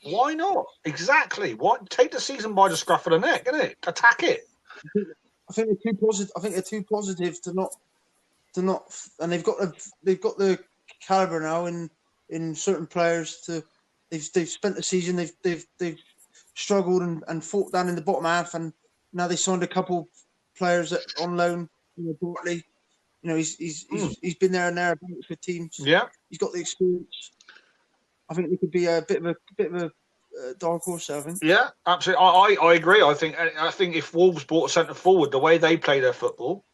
Why not? Exactly. Take the season by the scruff of the neck, innit? Attack it. I think they're too positive. I think they're too positive to not, and they've got the caliber now in certain players to. They've spent the season. They've struggled and fought down in the bottom half, and now they signed a couple players on loan. Bartley, he's been there and thereabouts for teams. Yeah, he's got the experience. I think they could be a bit of a dark horse, I think. Yeah, absolutely. I agree. I think if Wolves bought a centre forward, the way they play their football,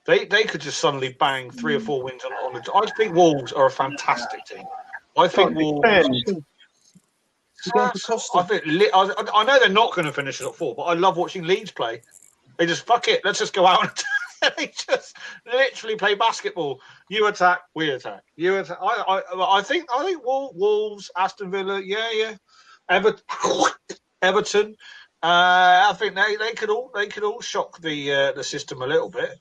they could just suddenly bang 3 or 4 wins on the. I think Wolves are a fantastic team. I think Wolves. I know they're not going to finish at 4, but I love watching Leeds play. They just fuck it. Let's just go out and they just literally play basketball. You attack, we attack. You attack. I think Wolves, Aston Villa, yeah. Everton. I think they could all shock the system a little bit.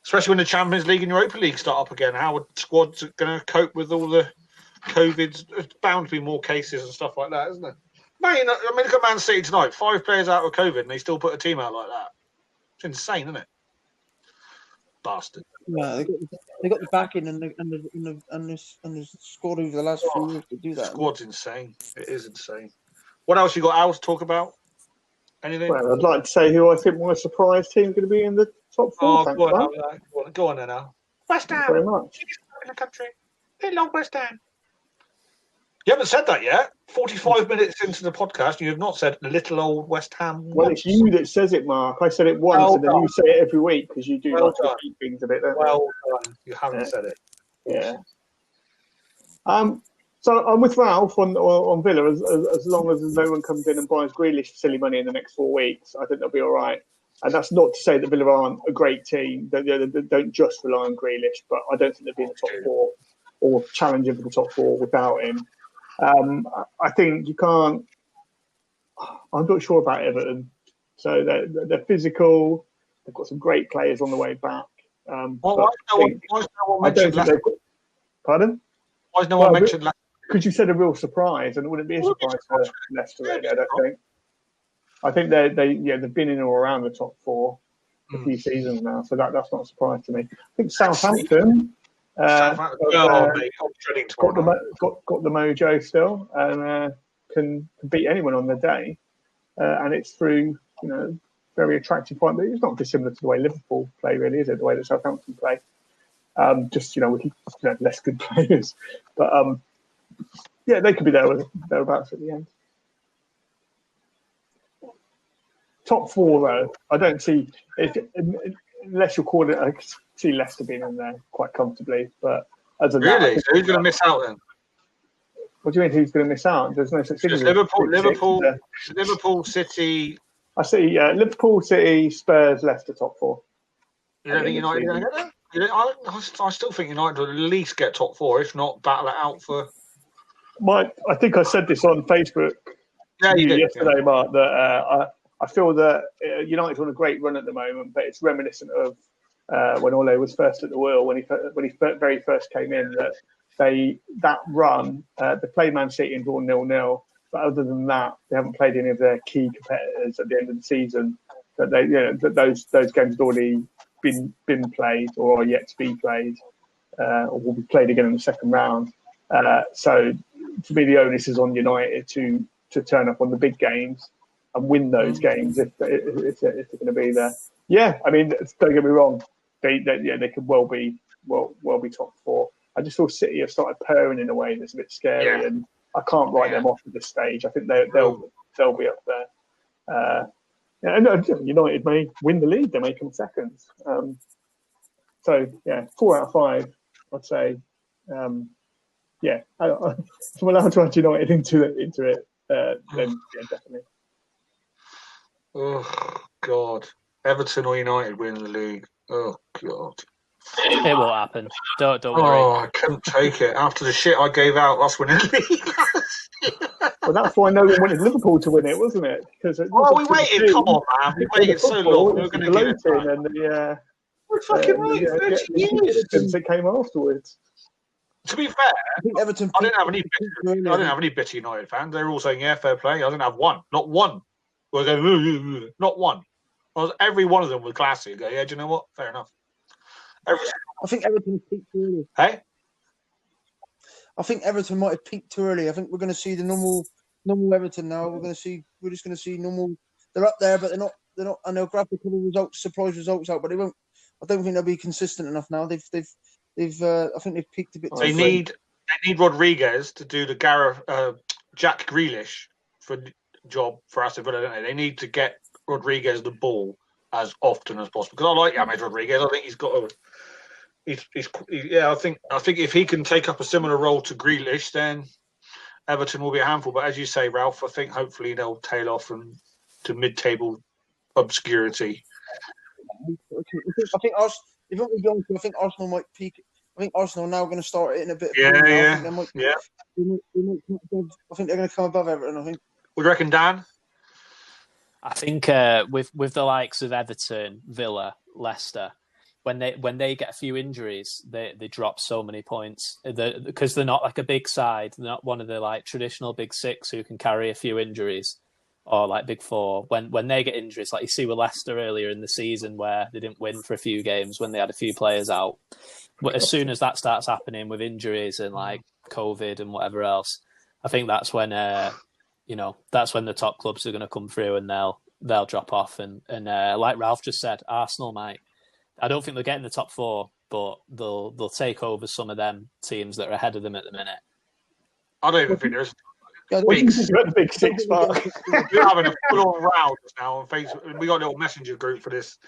Especially when the Champions League and Europa League start up again. How are squads going to cope with all the COVID? There's bound to be more cases and stuff like that, isn't it? Man, I mean, look at Man City tonight. 5 players out with COVID, and they still put a team out like that. It's insane, isn't it? Bastard. Yeah, they got the backing and the squad over the last few years to do that. Squad's insane. It is insane. What else you got, Al, to talk about? Anything? Well, I'd like to say who I think my surprise team is going to be in the top 4. Go on then, Al. West Ham. Thank you very much. In the country. They love West Ham. You haven't said that yet. 45 minutes into the podcast, you have not said little old West Ham. Well, it's you that says it, Mark. I said it once, and then you say it every week because you do like to repeat things a bit. Well done. You haven't said it. Yeah. So I'm with Ralph on Villa. As long as no one comes in and buys Grealish for silly money in the next 4 weeks, I think they'll be all right. And that's not to say that Villa aren't a great team. They don't just rely on Grealish, but I don't think they'll be in the top 4 or challenging for the top 4 without him. I think you can't. I'm not sure about Everton. So they're physical. They've got some great players on the way back. Why is no one mentioned Leicester? Pardon? Why is no one mentioned Leicester? Because you said a real surprise, and it wouldn't be a surprise for Leicester. Really, I don't think. I think they've been in or around the top 4 a few seasons now, so that's not a surprise to me. I think Southampton. Got the mojo still, and can beat anyone on the day, and it's through very attractive point. But it's not dissimilar to the way Liverpool play, really, is it? The way that Southampton play, just with less good players, but they could be thereabouts at the end. Top 4 though, I don't see unless you're calling it. I see Leicester being in there quite comfortably, but as a really, so who's going to miss out then? What do you mean? Who's going to miss out? There's no such thing. Liverpool, City. I see Liverpool, City, Spurs, Leicester top 4. You don't think United are going to get there? I still think United will at least get top 4, if not battle it out for. I think I said this on Facebook. Yeah, you did yesterday, Mark. That I feel that United's on a great run at the moment, but it's reminiscent of when Ole was first at the wheel, when he very first came in. That run, they played Man City and drawn 0-0. But other than that, they haven't played any of their key competitors at the end of the season. That those games had already been played or are yet to be played, or will be played again in the second round. So for me, the onus is on United to turn up on the big games and win those games if they're going to be there. Yeah, I mean, don't get me wrong, they could well be top 4. I just feel City have started purring in a way that's a bit scary, and I can't write them off at this stage. I think they'll be up there. And United may win the league; they may come second. 4 out of 5, I'd say. If I'm allowed to add United into it, then definitely. Oh God! Everton or United win the league. Oh God! It will happen. Don't worry. Oh, I couldn't take it after the shit I gave out last winning league. Well, that's why no one wanted Liverpool to win it, wasn't it? Because we waited. Come on, man. We waited so long. We were going to get it right. And we're fucking right. 30 years. It came afterwards. To be fair, I think Everton. I didn't have any bitter United fans. They were all saying, "Yeah, fair play." I didn't have one. Not one. We were going, not one. Every one of them was classy. I go, yeah, do you know what? Fair enough. I think Everton peaked too early. Hey? I think Everton might have peaked too early. I think we're going to see the normal Everton now. We're just going to see normal. They're up there, but they're not, and they'll grab a couple of results, surprise results out, but they won't. I don't think they'll be consistent enough now. I think they've peaked a bit. They need Rodriguez to do the Jack Grealish for job for Aston Villa, don't they? They need to get Rodriguez the ball as often as possible. Because I like James Rodriguez. I think he's got I think if he can take up a similar role to Grealish, then Everton will be a handful. But as you say, Ralph, I think hopefully they'll tail off to mid-table obscurity. I think Arsenal might peak. I think Arsenal are now going to start hitting a bit. I think they're going to come above Everton. I think. What do you reckon, Dan? I think with the likes of Everton, Villa, Leicester, when they get a few injuries, they drop so many points because they're not like a big side. They're not one of the like traditional big six who can carry a few injuries, or like big four. When they get injuries, like you see with Leicester earlier in the season where they didn't win for a few games when they had a few players out. But as soon as that starts happening with injuries and like COVID and whatever else, I think that's when that's when the top clubs are going to come through and they'll drop off. And like Ralph just said, Arsenal might. I don't think they'll get in the top four, but they'll take over some of them teams that are ahead of them at the minute. I don't even think there's the big six, Mark. We're having a full-on row just now on Facebook. We got a little messenger group for this,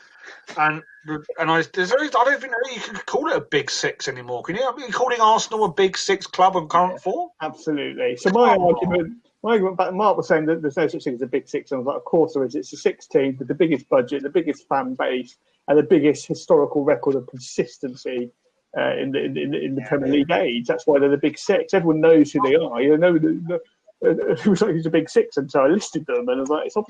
and I don't think you can call it a big six anymore. Can you? Are you calling Arsenal a big six club of current form? Absolutely. So my argument, Mark was saying that there's no such thing as a big six, and I was like, of course there is. It's the 6 teams with the biggest budget, the biggest fan base, and the biggest historical record of consistency in the Premier League age. That's why they're the big six. Everyone knows who they are. You know who's a big six, and so I listed them, and I was like, it's like,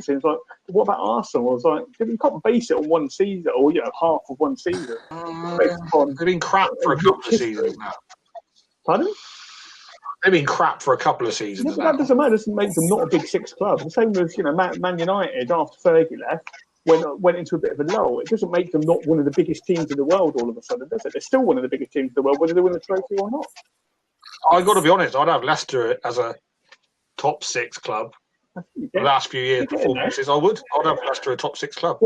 what about Arsenal? I was like, you can't base it on one season or half of one season. They've been crap for a couple of seasons now. Pardon? They've been crap for a couple of seasons. Yeah, that doesn't matter. It doesn't make them not a big six club. The same as Man United after Fergie left went into a bit of a lull. It doesn't make them not one of the biggest teams in the world all of a sudden, does it? They're still one of the biggest teams in the world, whether they win the trophy or not. I got to be honest. I'd have Leicester as a top six club. The last few years performances, I'd have Leicester a top six club.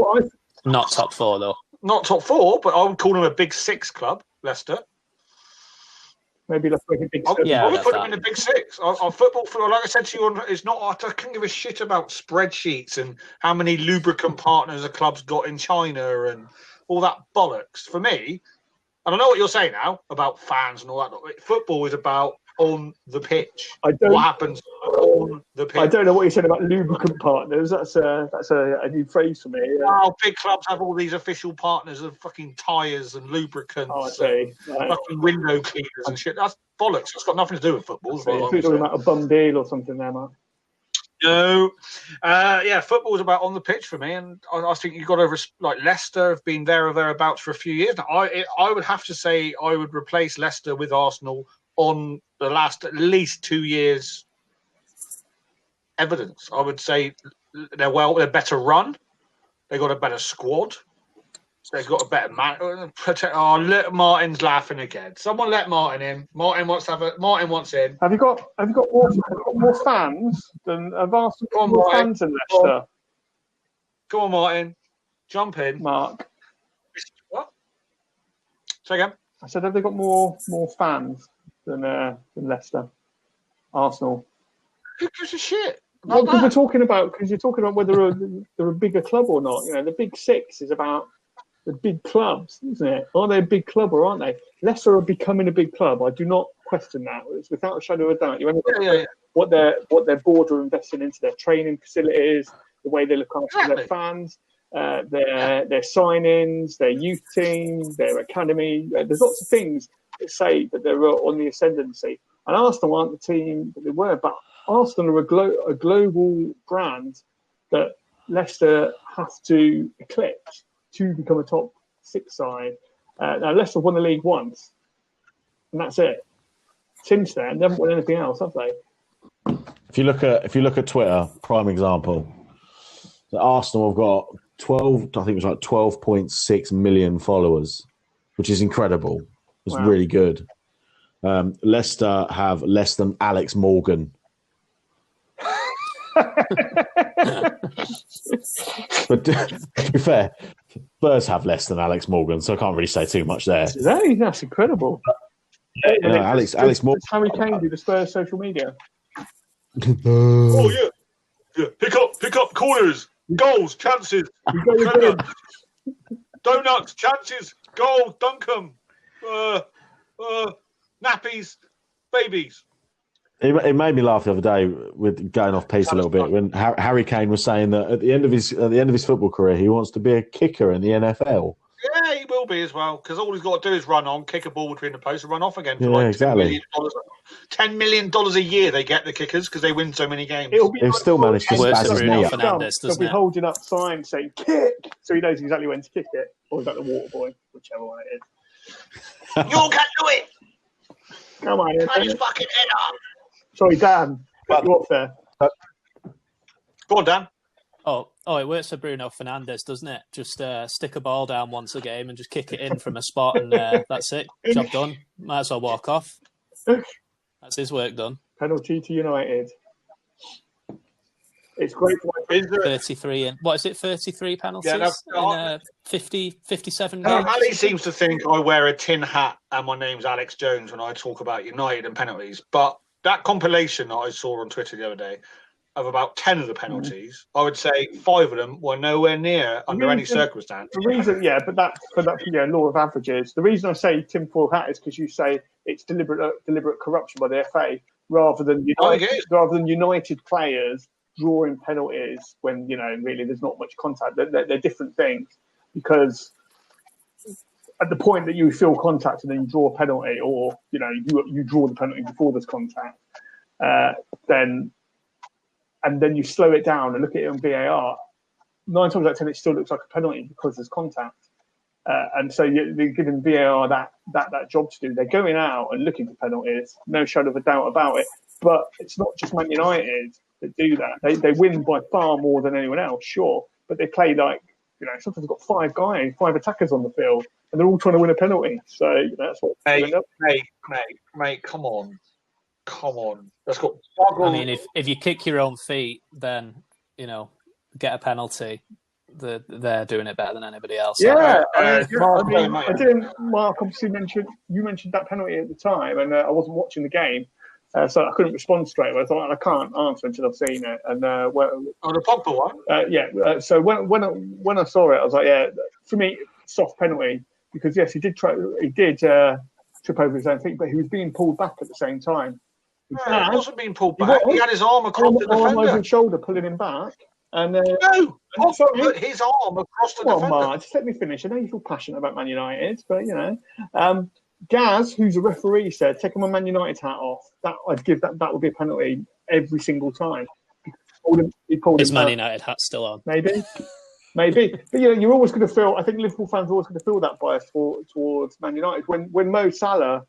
Not top four though. Not top four, but I would call them a big six club. Leicester. Maybe let's make a big six. I would put them in the big six. On football, like I said to you, it's not. I can't give a shit about spreadsheets and how many lubricant partners a club's got in China and all that bollocks. For me, and I know what you're saying now about fans and all that. Football is about on the pitch. What happens on the pitch? I don't know what you said about lubricant partners. That's a new phrase for me. Oh, big clubs have all these official partners of fucking tyres and lubricants, and fucking window cleaners and shit. That's bollocks. It's got nothing to do with football. You're talking about a bum deal or something there, Mark. No, football is about on the pitch for me, and I think you've got to like Leicester have been there or thereabouts for a few years now. I would have to say I would replace Leicester with Arsenal on the last at least 2 years evidence. I would say they're better run. They got a better squad. They've got a better man. Martin's laughing again. Someone let Martin in. Martin wants in. Have you got more fans than Arsenal? More fans than Leicester. Come on, Martin. Jump in. Mark. What? Say again. I said, have they got more fans than Leicester? Arsenal. Who gives a shit? Well, because you're talking about whether they're a bigger club or not. The big six is about the big clubs, isn't it? Are they a big club or aren't they? Leicester are becoming a big club. I do not question that. It's without a shadow of a doubt. You only what their board are investing into their training facilities, the way they look after their fans, their signings, their youth team, their academy. There's lots of things that say that they're on the ascendancy. And Arsenal aren't the team that they were, but Arsenal are a global brand that Leicester have to eclipse to become a top six side. Now Leicester won the league once, and that's it. Since then, they haven't won anything else, have they? If you look at Twitter, prime example, the Arsenal have got 12.6 million followers, which is incredible. It's really good. Leicester have less than Alex Morgan. But to be fair, Spurs have less than Alex Morgan, so I can't really say too much there. That's incredible. Alex Morgan. Harry Kane do the Spurs social media. Oh yeah. Pick up corners, goals, chances, donuts, chances, goals, dunk 'em, nappies, babies. It made me laugh the other day with going off piece a little bit when Harry Kane was saying that at the end of his football career he wants to be a kicker in the NFL. Yeah, he will be as well because all he's got to do is run on, kick a ball between the posts, and run off again. For exactly. $10 million a year they get the kickers because they win so many games. They've still managed to spaz his knee up. They'll be holding up signs saying "kick," so he knows exactly when to kick it. Or is that the water boy? whichever one it is. You all can do it. Come on, Turn his fucking head up. Sorry, Dan. Cut you off there. Go on, Dan. Oh, it works for Bruno Fernandes, doesn't it? Just stick a ball down once a game and just kick it in from a spot, and that's it. Job done. Might as well walk off. That's his work done. Penalty to United. It's great for 33 in. What is it? 33 penalties in 57 games. Ali seems to think I wear a tin hat and my name's Alex Jones when I talk about United and penalties. But that compilation that I saw on Twitter the other day of about 10 of the penalties, I would say 5 of them were nowhere near under any circumstance. The reason, but that's law of averages. The reason I say tinfoil hat is because you say it's deliberate corruption by the FA rather than United players drawing penalties when really there's not much contact. They're different things, because at the point that you feel contact and then you draw a penalty, or you draw the penalty before there's contact, then you slow it down and look at it on VAR. 9 times out of 10, it still looks like a penalty because there's contact, and so they're giving VAR that job to do. They're going out and looking for penalties, no shadow of a doubt about it. But it's not just Man United that do that. They win by far more than anyone else, sure, but they play sometimes they've got 5 attackers on the field, and they're all trying to win a penalty. So that's what. Mate, come on. Let's go. I mean, if you kick your own feet, then get a penalty. They're doing it better than anybody else. Yeah, Mark obviously mentioned that penalty at the time, and I wasn't watching the game. So I couldn't respond straight away. I thought I can't answer until I've seen it. And the Pogba one. So when I saw it, I was like, for me, soft penalty, because yes, he did trip over his own feet, but he was being pulled back at the same time. He wasn't being pulled back. He had his arm across the defender. Over his shoulder, pulling him back. And put his arm across the defender. Mark, just let me finish. I know you feel passionate about Man United, but Gaz, who's a referee, said, take my Man United hat off. That would be a penalty every single time. Is Man United hat still on? Maybe. But you're always going to feel, I think Liverpool fans are always going to feel that bias towards Man United. When Mo Salah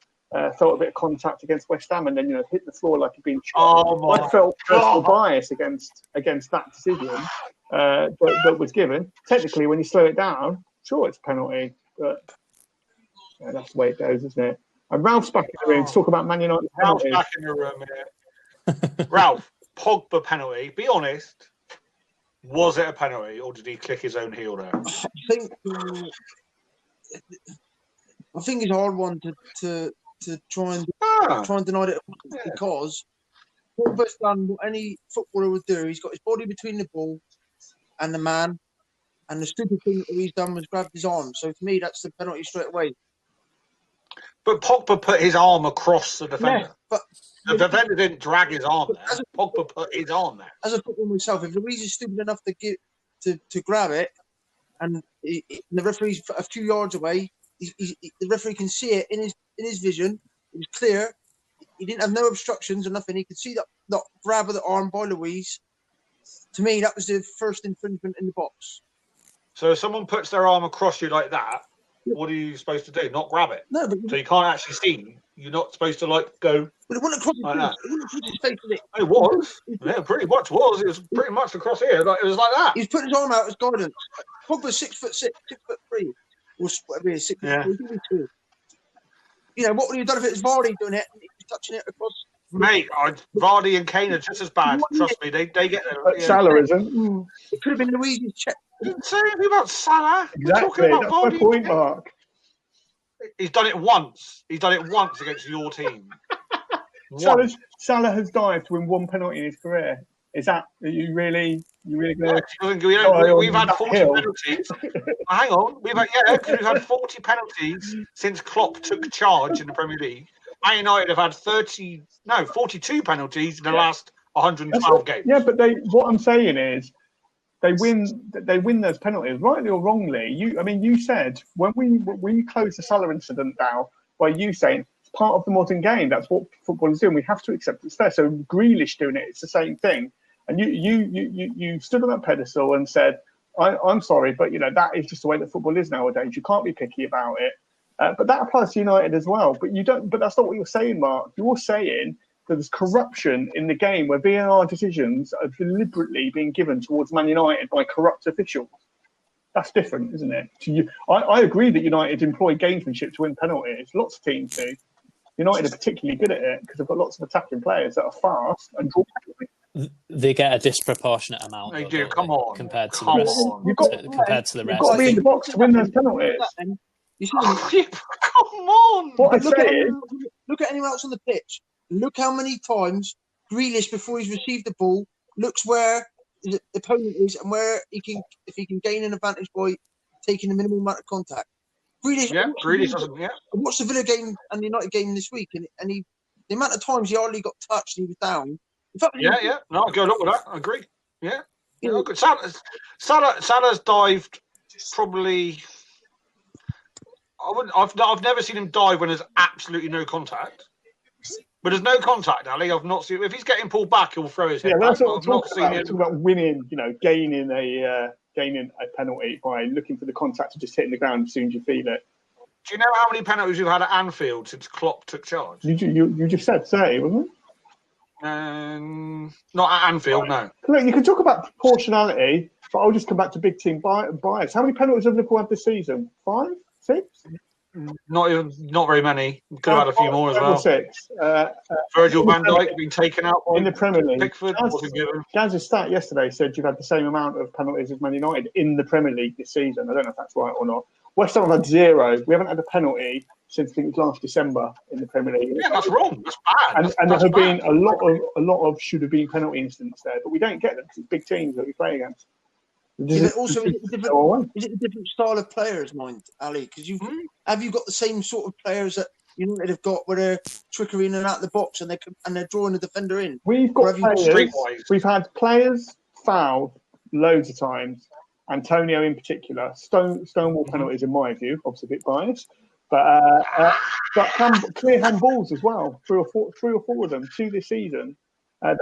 felt a bit of contact against West Ham and then hit the floor like he'd been shot, I felt personal bias against that decision that was given. Technically, when you slow it down, sure, it's a penalty, but that's the way it goes, isn't it? And Ralph's back in the room to talk about Man United penalties. Ralph's back in the room, yeah. Ralph, Pogba penalty. Be honest, was it a penalty or did he click his own heel there? I think it's a hard one to try and deny it, because Pogba's done what any footballer would do. He's got his body between the ball and the man, and the stupid thing that he's done was grabbed his arm. So to me, that's the penalty straight away. But Pogba put his arm across the defender. Yeah, but the defender didn't drag his arm there. Pogba put his arm there. As a footballer myself, if Luis is stupid enough to grab it, and the referee's a few yards away, the referee can see it in his vision. It was clear. He didn't have no obstructions or nothing. He could see that grab of the arm by Luis. To me, that was the first infringement in the box. So if someone puts their arm across you like that, what are you supposed to do? Not grab it? No, but so you can't actually see. You're not supposed to go. But it wasn't across like that. It wasn't across his face, was it? It was. Yeah, pretty much was. It was pretty much across here. It was like that. He was putting his arm out as guidance. Pogba's 6'6", 6'3", or whatever he is, 6'2". What would he have done if it was Vardy doing it and he was touching it across? Mate, Vardy and Kane are just as bad. Trust me, they get there. But Salah isn't. It could have been Luis's check. You didn't say anything about Salah. Exactly. That's my point, Mark. He's done it once. He's done it once against your team. Salah has dived to win one penalty in his career. Are you really going to... We've had 40 penalties. Hang on. We've had 40 penalties since Klopp took charge in the Premier League. Man United have had 42 penalties in the last 112 games. Yeah, but what I'm saying is they win those penalties, rightly or wrongly. You said when we closed the Salah incident down by you saying it's part of the modern game. That's what football is doing. We have to accept it's there. So Grealish doing it's the same thing. And you stood on that pedestal and said, I'm sorry, but that is just the way that football is nowadays. You can't be picky about it. But that applies to United as well. But you don't. But that's not what you're saying, Mark. You're saying that there's corruption in the game where VAR decisions are deliberately being given towards Man United by corrupt officials. That's different, isn't it? I agree that United employ gamesmanship to win penalties. Lots of teams do. United are particularly good at it because they've got lots of attacking players that are fast and draw penalties. They get a disproportionate amount. They do. Come on, compared to come the rest. on. Compared to the rest, You've got to be in the box to win those penalties. Come on. What I say is, look at anyone else on the pitch. Look how many times Grealish, before he's received the ball, looks where the opponent is and where if he can gain an advantage by taking the minimum amount of contact. Grealish doesn't. Yeah. I watched the Villa game and the United game this week, and the amount of times he hardly got touched and he was down. In fact, No, go look with that. I agree. Yeah. Good. Salah's dived probably. I've never seen him dive when there's absolutely no contact. But there's no contact, Ali. I've not seen. If he's getting pulled back, he'll throw his head back. That's what I'm talking about. Talking about winning, gaining a penalty by looking for the contact and just hitting the ground as soon as you feel it. Do you know how many penalties we've had at Anfield since Klopp took charge? You just said 30, wasn't it? Not at Anfield, no. Look, you can talk about proportionality, but I'll just come back to big team bias. How many penalties have Liverpool had this season? 5? 6? Not very many. Could have had a few more as well. 6. Virgil van Dijk been taken out in the Premier League. Pickford wasn't given. Gaz's stat yesterday said you've had the same amount of penalties as Man United in the Premier League this season. I don't know if that's right or not. West Ham have had 0. We haven't had a penalty since I think it was last December in the Premier League. Yeah, that's wrong. That's bad. And there have been a lot of should have been penalty incidents there, but we don't get them because it's big teams that we play against. Is it a different style of players, mind, Ali? Because have you got the same sort of players that United have got where they're trickery in and out of the box and they're drawing the defender in? We've got players. We've had players fouled loads of times. Antonio in particular, stonewall penalties in my view, obviously a bit biased, but clear handballs as well. Three or four of them, 2 this season. Clear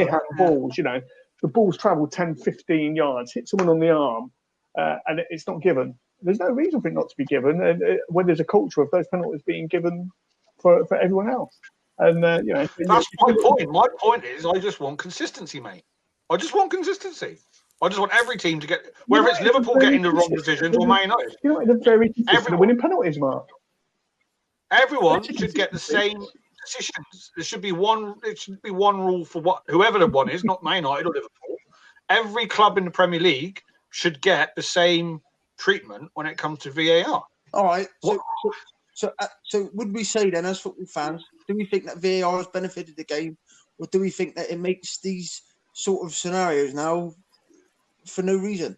handballs, the ball's travelled 10, 15 yards, hit someone on the arm, and it's not given. There's no reason for it not to be given when there's a culture of those penalties being given for everyone else. And that's my point. My point is, I just want consistency, mate. I just want consistency. I just want every team to get, whether it's Liverpool getting the wrong decisions or Man United. United are very consistent winning penalties, Mark. Everyone should get the same decisions. There should be one. It should be one rule for whoever the one is, not Man United or Liverpool. Every club in the Premier League should get the same treatment when it comes to VAR. All right. So would we say then, as football fans, do we think that VAR has benefited the game, or do we think that it makes these sort of scenarios now for no reason?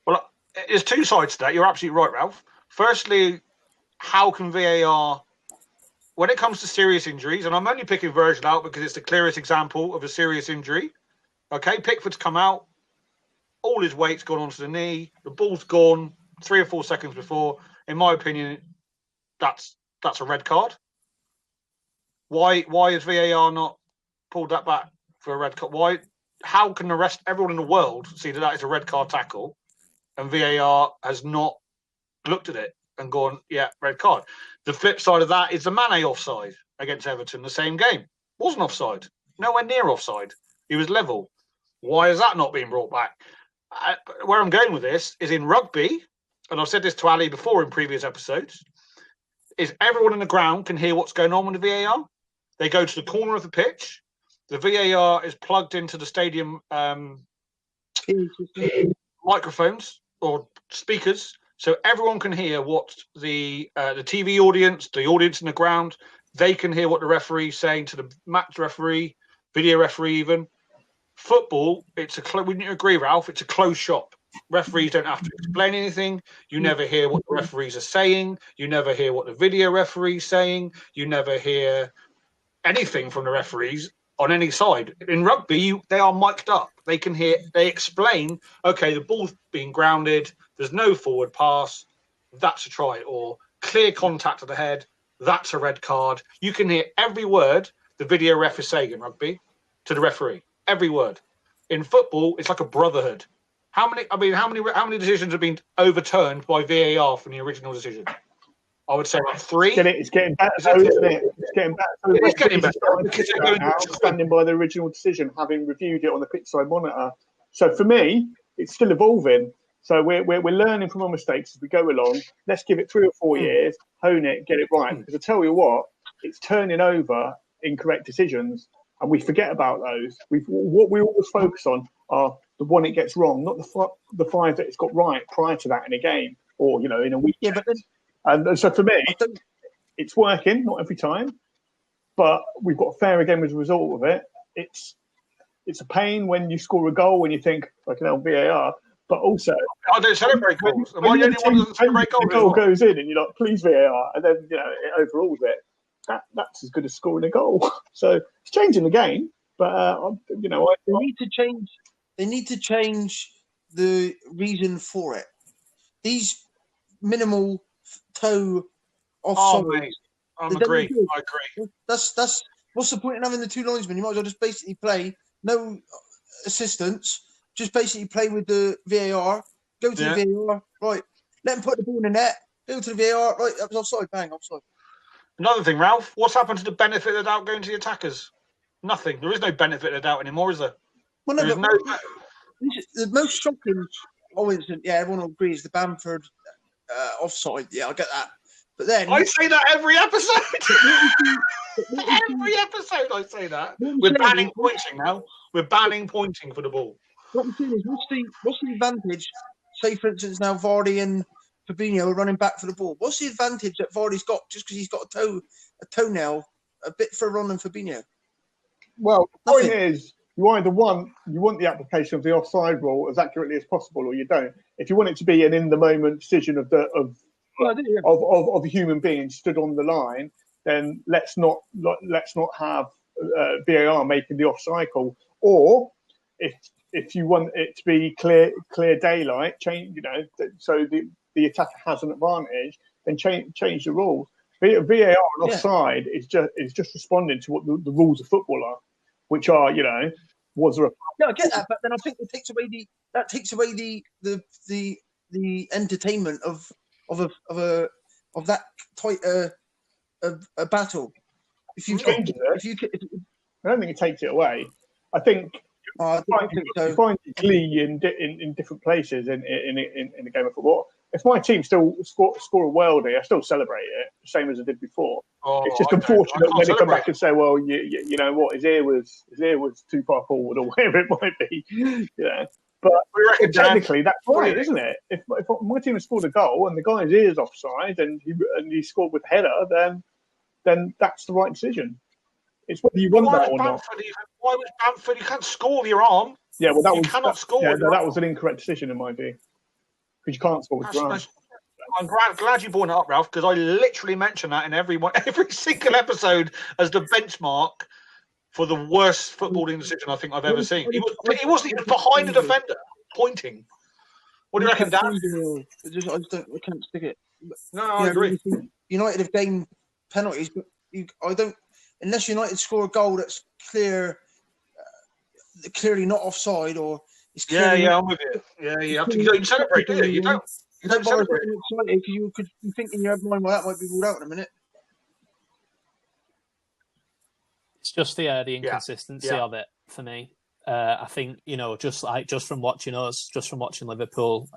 Well, there's 2 sides to that. You're absolutely right, Ralph. Firstly, how can VAR, when it comes to serious injuries, and I'm only picking Virgil out because it's the clearest example of a serious injury. Okay, Pickford's come out, all his weight's gone onto the knee, the ball's gone 3 or 4 seconds before. In my opinion, that's a red card. Why has VAR not pulled that back for a red card? Why? How can everyone in the world see that is a red card tackle, and VAR has not looked at it and gone, yeah, red card? The flip side of that is the Mane offside against Everton, the same game. Wasn't offside. Nowhere near offside. He was level. Why is that not being brought back? Where I'm going with this is in rugby, and I've said this to Ali before in previous episodes, is everyone in the ground can hear what's going on with the VAR. They go to the corner of the pitch. The VAR is plugged into the stadium microphones or speakers, so everyone can hear what the TV audience, the audience in the ground, they can hear what the referee's saying to the match referee, video referee even. Football, wouldn't you agree, Ralph? It's a closed shop. Referees don't have to explain anything. You never hear what the referees are saying. You never hear what the video referee's saying. You never hear anything from the referees on any side. In rugby, they are mic'd up. They can hear, they explain, okay, the ball's being grounded, there's no forward pass, that's a try, or clear contact to the head, that's a red card. You can hear every word the video ref is saying in rugby to the referee. Every word. In football, it's like a brotherhood. How many decisions have been overturned by VAR from the original decision? I would say like 3. It's getting better, isn't it? It's getting better. So it is getting better because they're now standing by the original decision, having reviewed it on the pitch side monitor. So for me, it's still evolving. So we're learning from our mistakes as we go along. Let's give it 3 or 4 years, hone it, get it right. Because I tell you what, it's turning over incorrect decisions, and we forget about those. What we always focus on are the one it gets wrong, not the 5 that it's got right prior to that in a game or in a week. Yeah, but then, and so for me, it's working, not every time, but we've got a fairer game as a result of it. It's a pain when you score a goal and you think, VAR, but also I don't celebrate goals. Am I the only one who doesn't celebrate goals? The goal goes in and you're like, please VAR, and then it overrules it. That's as good as scoring a goal. So it's changing the game, but they need to change. They need to change the reason for it. These minimal toe offside. Oh, mate, I agree. That's what's the point in having the 2 linesmen? You might as well just basically play no assistance. Just basically play with the VAR. Go to the VAR. Right. Let them put the ball in the net. Go to the VAR. Right. That was offside. Bang. Offside. Another thing, Ralph. What's happened to the benefit of the doubt going to the attackers? Nothing. There is no benefit of the doubt anymore, is there? Well, no, the most shocking incident, everyone will agree, is the Bamford offside. Yeah, I get that. But then I say that every episode. Every episode I say that. We're banning pointing now. We're banning pointing for the ball. What I'm saying is, what's the advantage? Say, for instance, now Vardy and Fabinho are running back for the ball. What's the advantage that Vardy's got just because he's got a toenail a bit further on than Fabinho? Well, the point is, you either want the application of the offside rule as accurately as possible, or you don't. If you want it to be an in-the-moment decision of a human being stood on the line, then let's not have VAR making the offside call. Or if you want it to be clear daylight, change so the attacker has an advantage, then change the rules. VAR and offside is just responding to what the rules of football are, which are was there a... No, I get that, but then I think it takes away the entertainment of that tight a battle. I don't think it takes it away. I think you find glee in different places in the game of football. If my team still score a worldie, I still celebrate it, the same as I did before. It's just unfortunate when they come back and say, "Well, you know what, his ear was too far forward," or whatever it might be. But technically, that's right, isn't it? If my team has scored a goal and the guy's ear's offside and he scored with header, then that's the right decision. It's whether you want that or not. Why was Bamford? You can't score with your arm. Yeah, well, you cannot score. Yeah, that was an incorrect decision in my view, because you can't score with your arm. I'm glad you brought it up, Ralph, because I literally mention that in every single episode as the benchmark for the worst footballing decision I think I've ever seen. He wasn't even behind the defender, pointing. What do you reckon, Dan? I can't stick it. No, I agree. United have gained penalties, but I don't. Unless United score a goal that's clearly not offside, or it's clearly I'm with you. Yeah, you have to celebrate, do you? You don't celebrate. Excited because you could be thinking in your mind, well, that might be ruled out in a minute. It's just the inconsistency of it for me. I think just from watching us, just from watching Liverpool,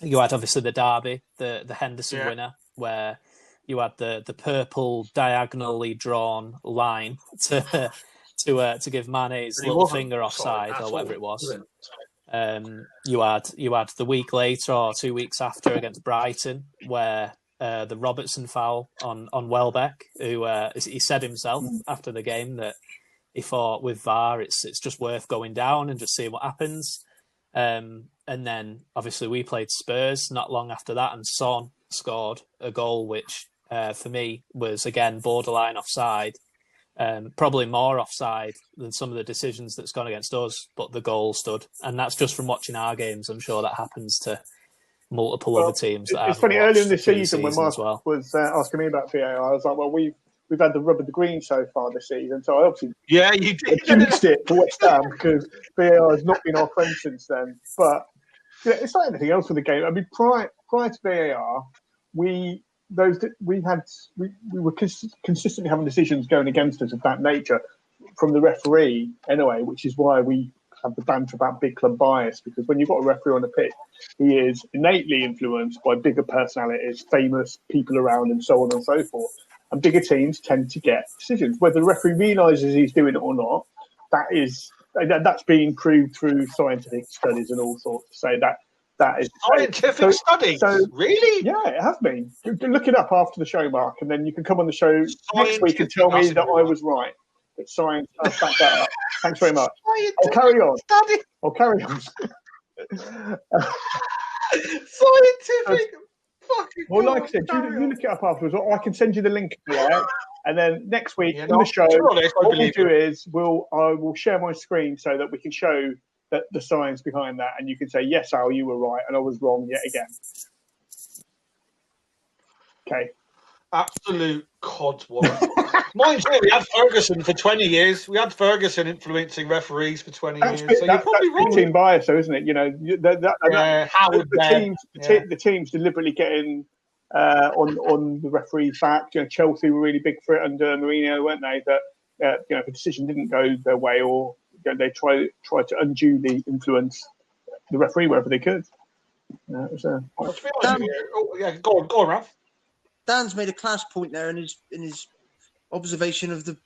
you had obviously the derby, the Henderson winner, where you had the purple diagonally drawn line to give Mane's little finger offside or whatever it was. You had the week later or 2 weeks after against Brighton where the Robertson foul on Welbeck, who he said himself after the game that he thought with VAR it's just worth going down and just seeing what happens. And then obviously we played Spurs not long after that, and Son scored a goal which for me was again borderline offside. Probably more offside than some of the decisions that's gone against us, but the goal stood. And that's just from watching our games. I'm sure that happens to multiple other teams. It's funny, earlier in the season when Mark was asking me about VAR, I was like, well, we've we've had the rub of the green so far this season. So I obviously you did. jinxed it for West Ham because VAR has not been our friend since then. But it's like anything else with the game. I mean, prior to VAR, we were consistently having decisions going against us of that nature from the referee anyway, which is why we have the banter about big club bias, because when you've got a referee on the pitch, he is innately influenced by bigger personalities, famous people around, and so on and so forth. And bigger teams tend to get decisions. Whether the referee realises he's doing it or not, that's being proved through scientific studies and all sorts to say that is scientific studies. So really, yeah, it has been. Look it up after the show, Mark, and then you can come on the show next week and tell me that I was right. That science has backed that up. Thanks very much. I'll carry on. Scientific. Well, like I said, you look it up afterwards. Or I can send you the link to it, and then next week on the show, what we'll do is I will share my screen so that we can show the science behind that, and you can say, yes, Al, you were right, and I was wrong yet again. Okay. Absolute codswallop. Mind you, we had Ferguson for 20 years. We had Ferguson influencing referees for 20 years. So you're probably wrong. Team bias, though, isn't it? You know, the teams deliberately getting on the referee's back. You know, Chelsea were really big for it under Mourinho, weren't they? That if a decision didn't go their way, or they tried to unduly influence the referee wherever they could. Go on, Ralph. Dan's made a class point there in his observation of the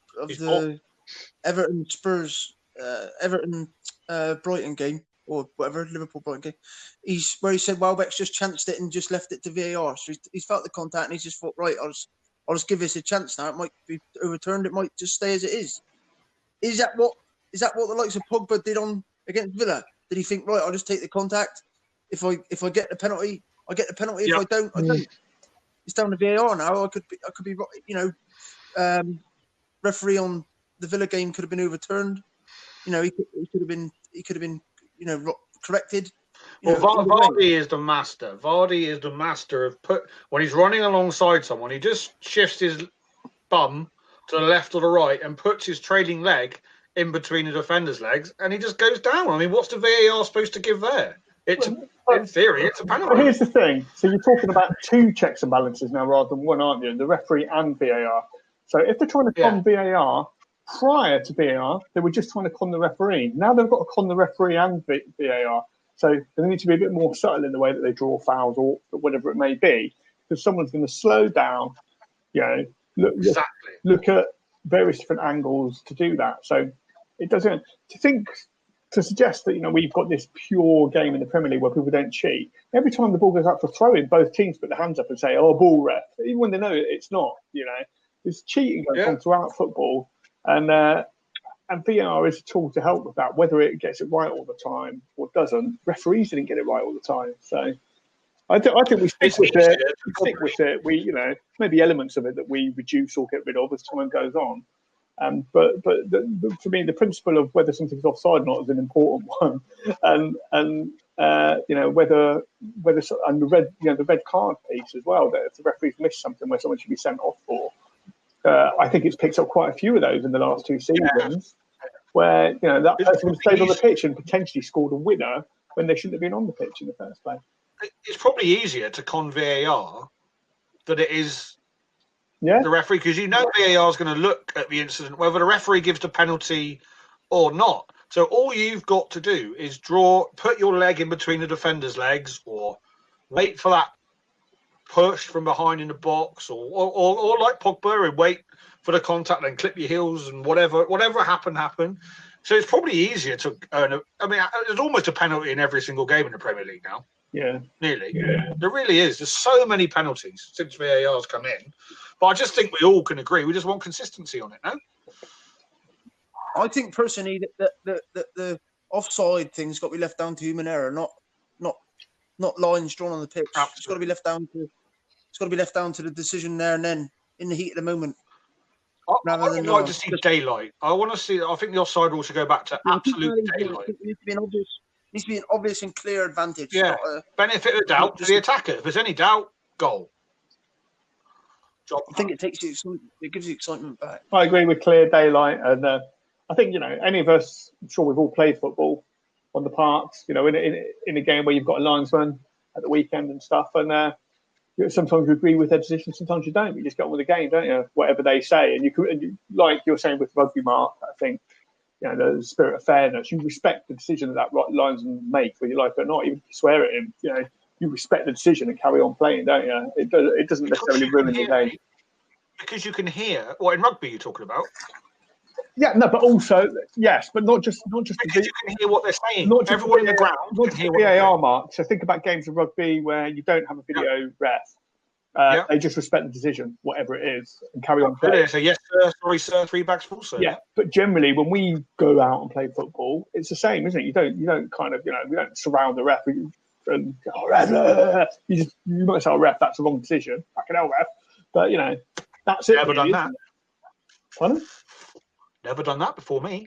Everton Spurs Everton Brighton game, or whatever, Liverpool Brighton game. Where he said Welbeck's just chanced it and just left it to VAR. So he's felt the contact and he's just thought, right, I'll just give this a chance now. It might be overturned. It might just stay as it is. Is that what the likes of Pogba did against Villa? Did he think, right, I'll just take the contact? If I get the penalty, I get the penalty. If I don't, I don't. It's down to VAR now. I could be, referee on the Villa game could have been overturned. You know, he could have been, corrected. Vardy is the master. Vardy is the master of when he's running alongside someone, he just shifts his bum to the left or the right and puts his trailing leg in between the defender's legs, and he just goes down. I mean, what's the VAR supposed to give there? In theory, it's a penalty. Well, here's the thing. So you're talking about two checks and balances now rather than one, aren't you? The referee and VAR. So if they're trying to con VAR, prior to VAR, they were just trying to con the referee. Now they've got to con the referee and VAR. So they need to be a bit more subtle in the way that they draw fouls or whatever it may be, because someone's going to slow down, look at various different angles to do that. So it doesn't to suggest that we've got this pure game in the Premier League where people don't cheat. Every time the ball goes up for throw-in, both teams put their hands up and say, "Oh, ball ref," even when they know it's not. There's cheating going on throughout football, and VAR is a tool to help with that. Whether it gets it right all the time or doesn't, referees didn't get it right all the time. So I think we stick with it. We maybe elements of it that we reduce or get rid of as time goes on. But for me, the principle of whether something's offside or not is an important one, and whether the red card piece as well. That if the referee's missed something where someone should be sent off for, I think it's picked up quite a few of those in the last two seasons, where that person stayed on the pitch and potentially scored a winner when they shouldn't have been on the pitch in the first place. It's probably easier to con VAR than it is. The referee, because VAR is going to look at the incident, whether the referee gives the penalty or not. So all you've got to do is put your leg in between the defender's legs, or wait for that push from behind in the box, or like Pogba, and wait for the contact, then clip your heels, and whatever happened. So it's probably easier to earn there's almost a penalty in every single game in the Premier League now. Yeah, nearly. Yeah. There really is. There's so many penalties since VAR's come in. But I just think we all can agree. We just want consistency on it, no? I think personally that the offside thing's got to be left down to human error, not lines drawn on the pitch. Absolutely. It's got to be left down to the decision there and then in the heat of the moment. I would like to see daylight. I think the offside rule should go back to absolute daylight. It needs to be an obvious and clear advantage. Yeah. Benefit of doubt to the attacker. If there's any doubt, goal. I think it takes you. It gives you excitement back. I agree with clear daylight, and I think any of us. I'm sure we've all played football on the parks. In a game where you've got a linesman at the weekend and stuff, and sometimes you agree with their decision, sometimes you don't. You just get on with the game, don't you? Whatever they say, and like you're saying with rugby, Mark. I think the spirit of fairness. You respect the decision that linesman makes, whether you like it or not. Even if you swear at him, you respect the decision and carry on playing, don't you? It doesn't necessarily ruin the game. Because you can hear what in rugby you're talking about. Yeah, no, but also yes, but not just because you can hear what they're saying. Not just everyone in the ground. Not just VAR, Mark. So think about games of rugby where you don't have a video ref. They just respect the decision, whatever it is, and carry on playing. So yes, sir, sorry, sir, 3 bags full, sir. Yeah, but generally when we go out and play football, it's the same, isn't it? You don't kind of we don't surround the ref and ref. You might say, ref, that's the wrong decision. Fucking hell, ref. But that's it. Never done that. Pardon? Never done that before me.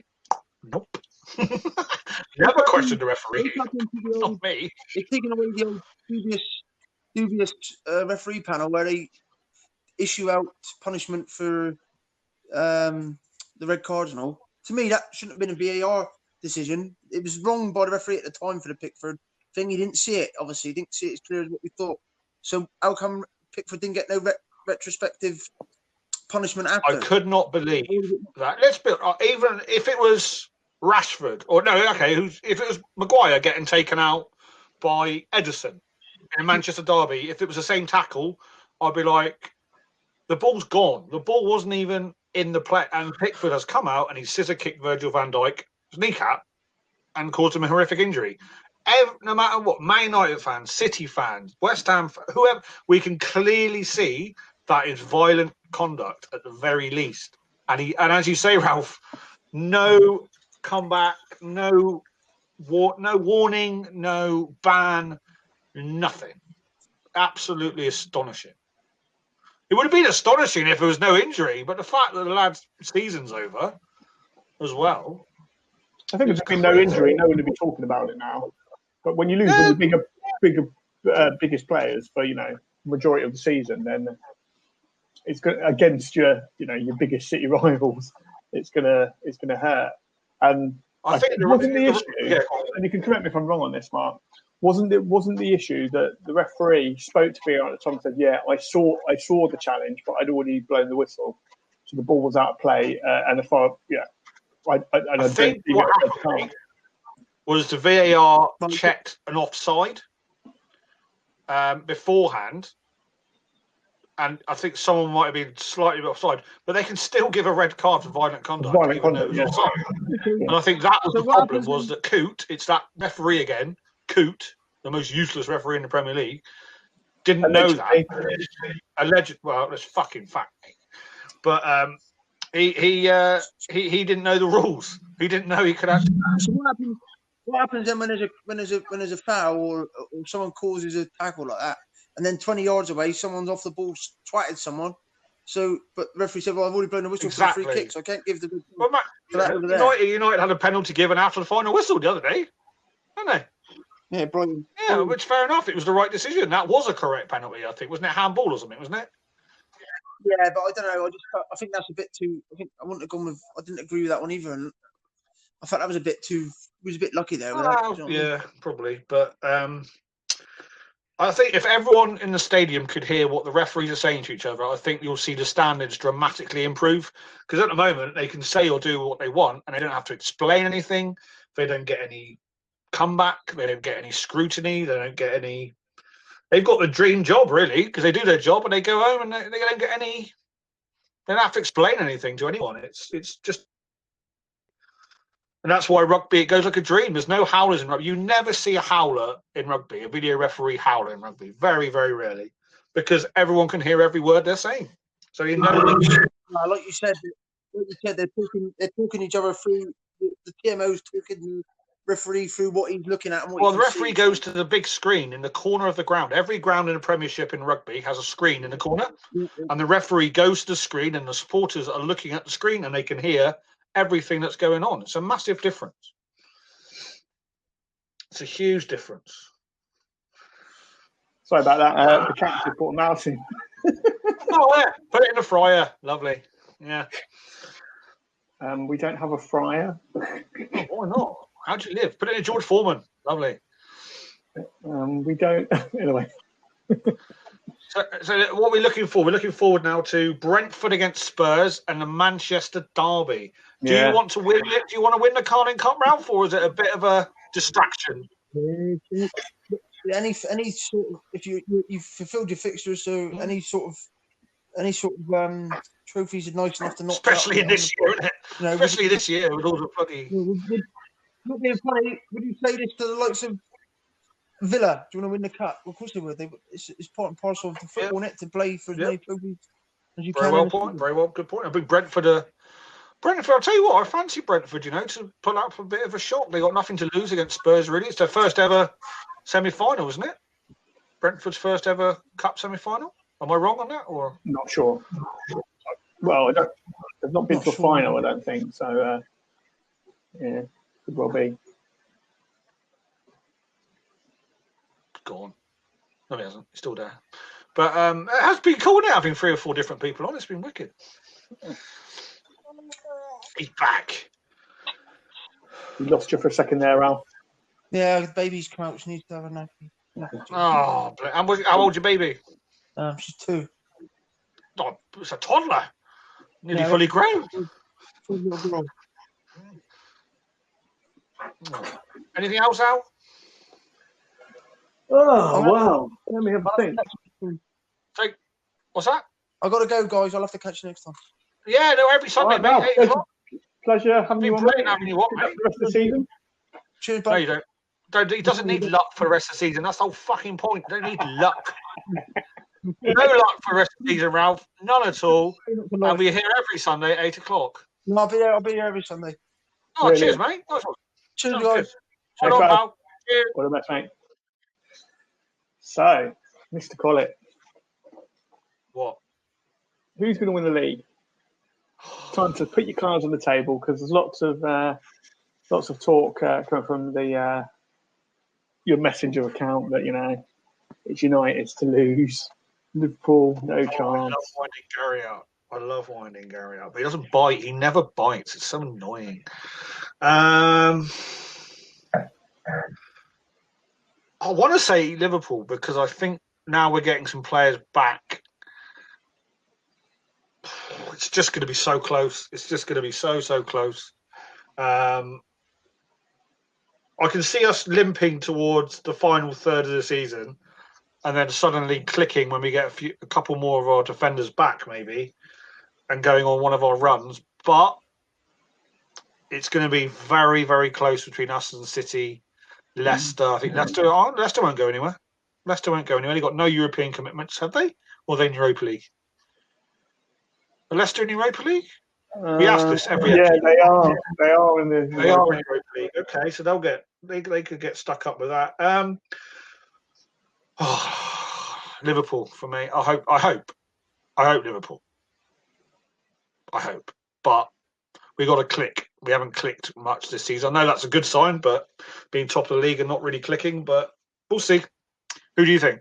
Nope. Never questioned the referee. Not me. It's taking away the old dubious referee panel where they issue out punishment for the red cards and all. To me, that shouldn't have been a VAR decision. It was wrong by the referee at the time for the Pickford thing. He didn't see it, obviously. He didn't see it as clear as what we thought. So how come Pickford didn't get no retrospective punishment after? I could not believe that. Let's be even if it was Rashford or if it was Maguire getting taken out by Edison in Manchester derby, if it was the same tackle, I'd be like, the ball's gone. The ball wasn't even in the play, and Pickford has come out and he scissor kicked Virgil van Dijk's kneecap and caused him a horrific injury. No matter what, Man United fans, City fans, West Ham, whoever, we can clearly see that is violent conduct at the very least. And as you say, Ralph, no comeback, no warning, no ban, nothing. Absolutely astonishing. It would have been astonishing if there was no injury, but the fact that the lad's season's over as well. I think if there's been no injury, no one would be talking about it now. But when you lose one of the biggest players for majority of the season, then it's against your biggest city rivals. It's gonna hurt. And I think it wasn't the issue. And you can correct me if I'm wrong on this, Mark. Wasn't the issue that the referee spoke to me at the time and said, "Yeah, I saw the challenge, but I'd already blown the whistle, so the ball was out of play." And if I think what happened was the VAR checked an offside beforehand, and I think someone might have been slightly offside, but they can still give a red card for violent conduct. And I think that was the problem, was that Coote, it's that referee again, Coote, the most useless referee in the Premier League, didn't know that. Well, that's fucking fact. But he didn't know the rules. He didn't know he could actually. So what happens then when there's a foul or someone causes a tackle like that, and then 20 yards away someone's off the ball twatted someone? So, but the referee said, "Well, I've already blown the whistle for a free kick, so I can't give the." Well, United had a penalty given after the final whistle the other day, didn't they? Yeah, Brighton. Yeah, which fair enough. It was the right decision. That was a correct penalty, I think. Wasn't it handball or something? Wasn't it? Yeah, but I don't know. I think that's a bit too. I think I wouldn't have gone with. I didn't agree with that one either, and I thought that was a bit too. He was a bit lucky there. Probably. But I think if everyone in the stadium could hear what the referees are saying to each other, I think you'll see the standards dramatically improve. Because at the moment, they can say or do what they want, and they don't have to explain anything. They don't get any comeback. They don't get any scrutiny. They don't get any. They've got the dream job, really, because they do their job and they go home and they don't get any. They don't have to explain anything to anyone. It's just. And that's why rugby, it goes like a dream. There's no howlers in rugby. You never see a howler in rugby, a video referee howler in rugby. Very, very rarely. Because everyone can hear every word they're saying. So you know. Like you said, they're talking each other through, the TMO's talking the referee through what he's looking at. And the referee goes to the big screen in the corner of the ground. Every ground in the Premiership in rugby has a screen in the corner. And the referee goes to the screen and the supporters are looking at the screen and they can hear everything that's going on. It's a massive difference. It's a huge difference. Sorry about that. The captain brought a mouse in. Oh, yeah. Put it in the fryer. Lovely. Yeah. We don't have a fryer. Oh, why not? How do you live? Put it in George Foreman. Lovely. We don't. Anyway. So what are we looking for? We're looking forward now to Brentford against Spurs and the Manchester derby. Do you want to win it? Do you want to win the Carling Cup round, or is it a bit of a distraction? Any sort of, if you've fulfilled your fixtures, so any sort of trophies are nice enough to knock. Especially in this year, isn't it? Especially this year with all the bloody. Would you say this to the likes of Villa? Do you want to win the cup? Of course they would. It's part and parcel of the football, net to play for as many trophies as you can. Very well point. Very well, good point. I think Brentford. I'll tell you what, I fancy Brentford. To pull up a bit of a shock. They got nothing to lose against Spurs. Really, it's their first ever semi-final, isn't it? Brentford's first ever cup semi-final. Am I wrong on that, or not sure? Well, they've not been to a final, I don't think. So, yeah, could well be. Gone. No, he hasn't. He's still there. But it has been cool now having 3 or 4 different people on. It's been wicked. He's back. We lost you for a second there, Al. Yeah, the baby's come out. She needs to have a nappy. Oh, how old's your baby? She's 2. Oh, it's a toddler. Nearly fully grown. Anything else, Al? Oh, wow. Let me have a think. What's that? I've got to go, guys. I'll have to catch you next time. Yeah, no, every Sunday, mate. Pleasure having you on, mate. Having you on, mate. The rest of the season. Cheers, bud. No, you don't. He doesn't need luck for the rest of the season. That's the whole fucking point. You don't need luck. No luck for the rest of the season, Ralph. None at all. And we're here every Sunday at 8 o'clock. No, I'll be here every Sunday. Oh, really? Cheers, mate. Cheers, guys. Hold on, pal. Cheers. All the best, mate. So, Mr. Collett. What? Who's going to win the league? Time to put your cards on the table because there's lots of talk coming from your messenger account that it's United's to lose. Liverpool, no chance. I love winding Gary up. But he doesn't bite. He never bites. It's so annoying. I want to say Liverpool because I think now we're getting some players back. It's just going to be so close. It's just going to be so close. I can see us limping towards the final third of the season and then suddenly clicking when we get a couple more of our defenders back maybe and going on one of our runs. But it's going to be very, very close between us and City, Leicester. I think Leicester won't go anywhere. Leicester won't go anywhere. They've got no European commitments, have they? Or they're in Europa League? Are Leicester in Europa League? We ask this every episode. Yeah, they are. They are in the. They are in Europa League. Okay, so they could get stuck up with that. Liverpool for me. I hope Liverpool. I hope, but we got to click. We haven't clicked much this season. I know that's a good sign, but being top of the league and not really clicking. But we'll see. Who do you think?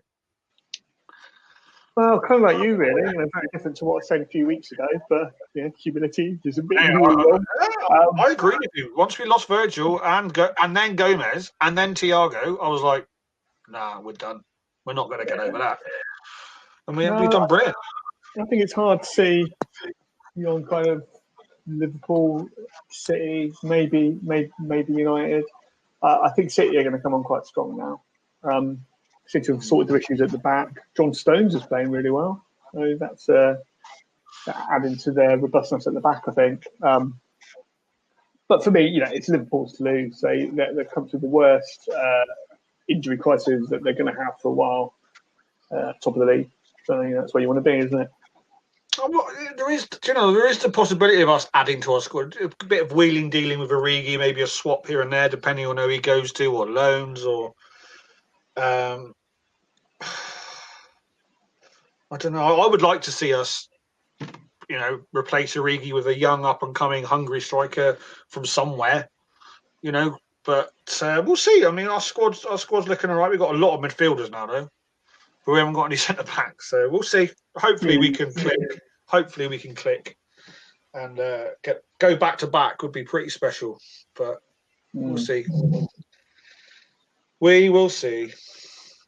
Well, kind of like you, really. Very different to what I said a few weeks ago, but humility is a bit. I agree with you. Once we lost Virgil and then Gomez and then Thiago, I was like, nah, we're done. We're not going to get over that. And we've done brilliant. I think it's hard to see beyond kind of Liverpool, City, maybe United. I think City are going to come on quite strong now. Seem to have sorted their issues at the back. John Stones is playing really well. So that's adding to their robustness at the back, I think. But for me, it's Liverpool's to lose. They've come through the worst injury crisis that they're going to have for a while. Top of the league. So that's where you want to be, isn't it? There is the possibility of us adding to our squad. A bit of wheeling, dealing with Origi, maybe a swap here and there, depending on who he goes to, or loans, or. I don't know. I would like to see us, replace Origi with a young, up-and-coming, hungry striker from somewhere, But we'll see. I mean, our squad's looking all right. We've got a lot of midfielders now, though. but we haven't got any centre backs. So we'll see. Hopefully we can click. Hopefully we can click, and go back to back would be pretty special. But we'll see. We will see.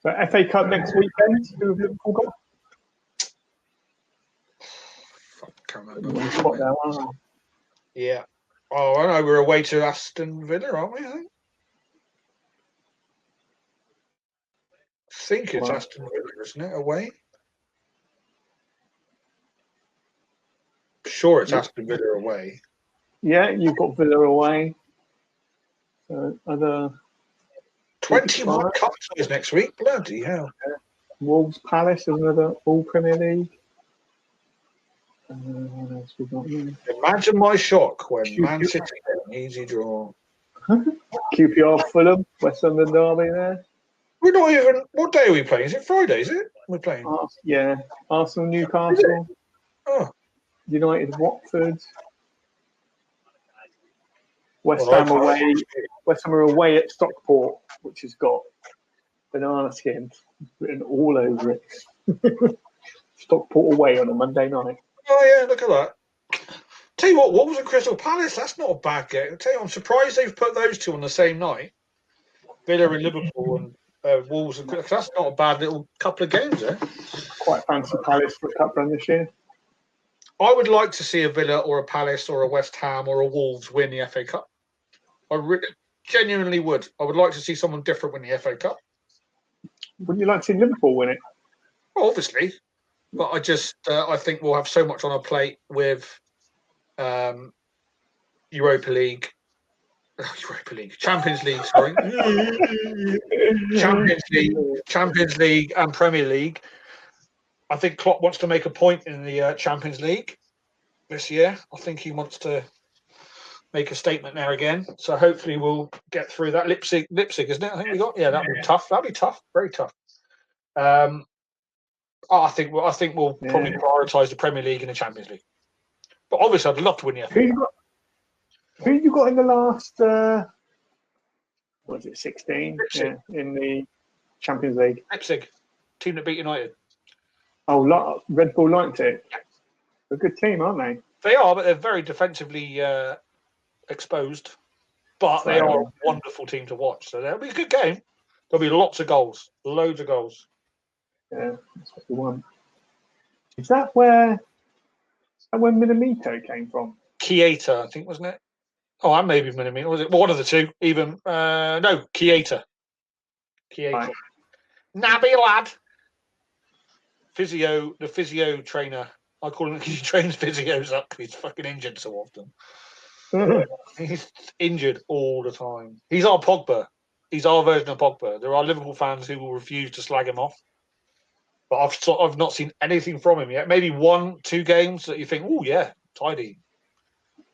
So FA Cup next weekend. Who have Liverpool got? I can't remember. Spot there, aren't Yeah. Oh, I know. We're away to Aston Villa, aren't we? I think it's Aston Villa, isn't it? Away. Sure, it's Aston Villa away. Yeah, you've got Villa away. So other 21 cup ties next week. Bloody hell. Wolves Palace is another all Premier League. What else we got here? Imagine my shock when Man City get an easy draw. QPR Fulham, West London derby there. We're not even. What day are we playing? Is it Friday? Is it? We're playing. Yeah, Arsenal, Newcastle, Oh, United, Watford, West Ham away. West Ham are away at Stockport, which has got banana skins written all over it. Stockport away on a Monday night. oh yeah, look at that. Tell you what, Wolves and Crystal Palace. That's not a bad game. I tell you, I'm surprised they've put those two on the same night. Villa and Liverpool and Wolves and Crystal. That's not a bad little couple of games there. Quite fancy Palace for a cup run this year. I would like to see a Villa or a Palace or a West Ham or a Wolves win the FA Cup. I genuinely would. I would like to see someone different win the FA Cup. Wouldn't you like to see Liverpool win it? Well, obviously, but I think we'll have so much on our plate with Champions League, sorry, Champions League, and Premier League. I think Klopp wants to make a point in the Champions League this year. I think he wants to make a statement there again. So hopefully we'll get through that. Leipzig, isn't it? I think we got. Yeah, that'll be tough. That'll be tough. Very tough. I think we'll probably prioritise the Premier League and the Champions League. But obviously, I'd love to win the FA. Who you got in the last? What was it? 16? Yeah, in the Champions League. Leipzig, team that beat United. Oh, Red Bull Leipzig. A good team, aren't they? They are, but they're very defensively exposed. But they are a wonderful team to watch. So that'll be a good game. There'll be lots of goals, loads of goals. Yeah, that's what we want. Is that where Minamito came from? Keita, I think, wasn't it? Oh, and maybe Minamito. Was it one of the two? Even no, Keita. Right. Nabby lad. The physio trainer. I call him because he trains physios up because he's fucking injured so often. He's injured all the time. He's our Pogba. He's our version of Pogba. There are Liverpool fans who will refuse to slag him off. But I've not seen anything from him yet. Maybe 1-2 games that you think, oh yeah, tidy.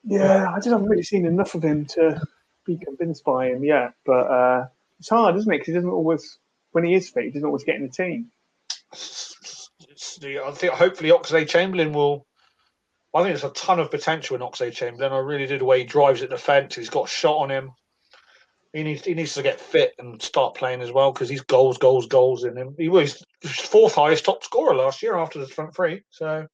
Yeah, I just haven't really seen enough of him to be convinced by him yet. But it's hard, isn't it? Because he doesn't always, when he is fit, he doesn't always get in the team. I think hopefully Oxlade-Chamberlain will. I think there's a ton of potential in Oxlade-Chamberlain. I really do the way he drives at the fence. He's got a shot on him. He needs to get fit and start playing as well because he's goals in him. He was fourth highest top scorer last year after the front three. So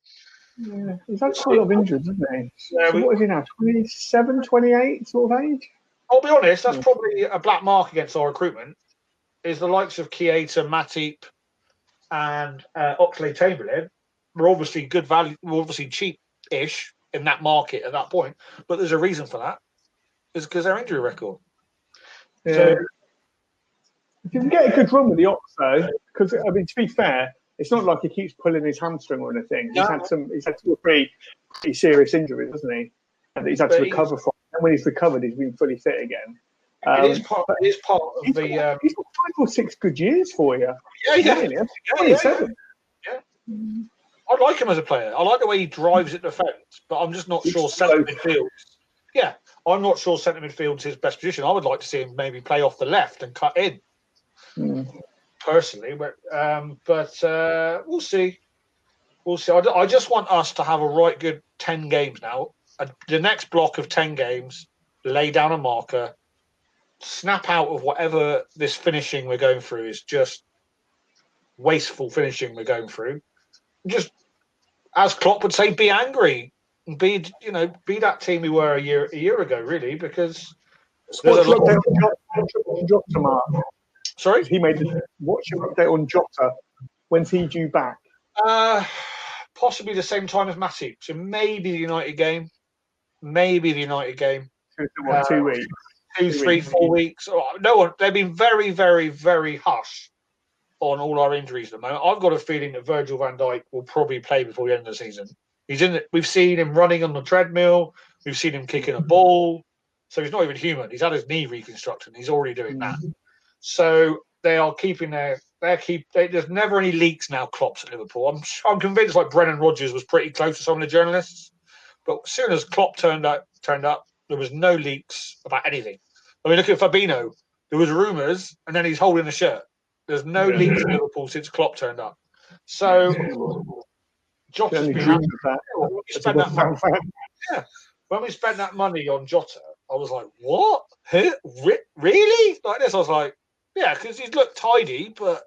yeah, he's had quite a lot of injuries, isn't he? Yeah, so what is he now? 27, 28 sort of age? I'll be honest, that's probably a black mark against our recruitment. Is the likes of Keita, Matip, and Oxlade-Chamberlain were obviously good value, were obviously cheap-ish in that market at that point. But there's a reason for that. It's because their injury record. Yeah. So, if you can get a good run with the Ox, though, because I mean, to be fair, it's not like he keeps pulling his hamstring or anything. He's had two or three pretty serious injuries, hasn't he? And he's had to recover from. And when he's recovered, he's been fully fit again. It is part of the. He's got 5 or 6 good years for you. Yeah. I like him as a player. I like the way he drives at the fence, but I'm just not sure centre midfield. Yeah, I'm not sure centre midfield's his best position. I would like to see him maybe play off the left and cut in. Personally, but we'll see. We'll see. I just want us to have a right good 10 games now. The next block of 10 games, lay down a marker, snap out of whatever this finishing we're going through is just wasteful finishing we're going through. Just, as Klopp would say, be angry and be that team we were a year ago, really, because what's your update on Jota, Mark? Sorry? What's your update on Jota? When's he due back? Possibly the same time as Matty. So maybe the United game. What, 2 weeks? 2, 3, 4 weeks. No one. They've been very, very, very hush on all our injuries at the moment. I've got a feeling that Virgil van Dijk will probably play before the end of the season. We've seen him running on the treadmill. We've seen him kicking a ball. So he's not even human. He's had his knee reconstructed. He's already doing that. So they are keeping there's never any leaks now, Klopp's at Liverpool. I'm convinced like Brennan Rodgers was pretty close to some of the journalists. But as soon as Klopp turned up, there was no leaks about anything. I mean, look at Fabinho. There was rumours, and then he's holding a shirt. There's no leaks in Liverpool since Klopp turned up. So Jota's been when we spent that money on Jota, I was like, what? Really? Like this? I was like, yeah, because he's looked tidy, but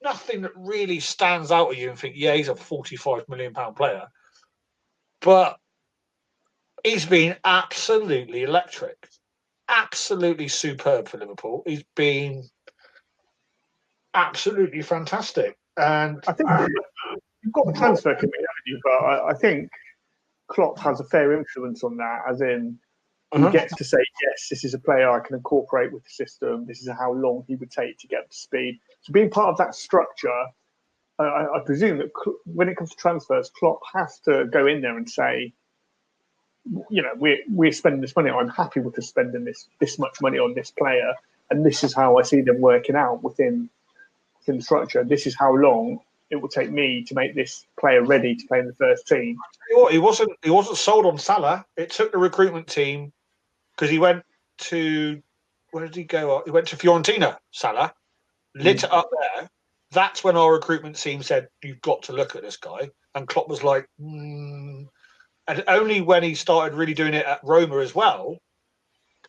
nothing that really stands out at you and think, yeah, he's a £45 million player. But he's been absolutely electric, absolutely superb for Liverpool. He's been absolutely fantastic. And I think you've got the transfer committee, haven't you? But I think Klopp has a fair influence on that, as in he gets to say, yes, this is a player I can incorporate with the system. This is how long he would take to get up to speed. So being part of that structure, I presume that when it comes to transfers, Klopp has to go in there and say, we're spending this money. I'm happy with us spending this much money on this player, and this is how I see them working out within the structure. This is how long it will take me to make this player ready to play in the first team. He wasn't sold on Salah. It took the recruitment team, because he went to, where did he go? He went to Fiorentina, Salah, lit it up there. That's when our recruitment team said, you've got to look at this guy. And Klopp was like, And only when he started really doing it at Roma as well,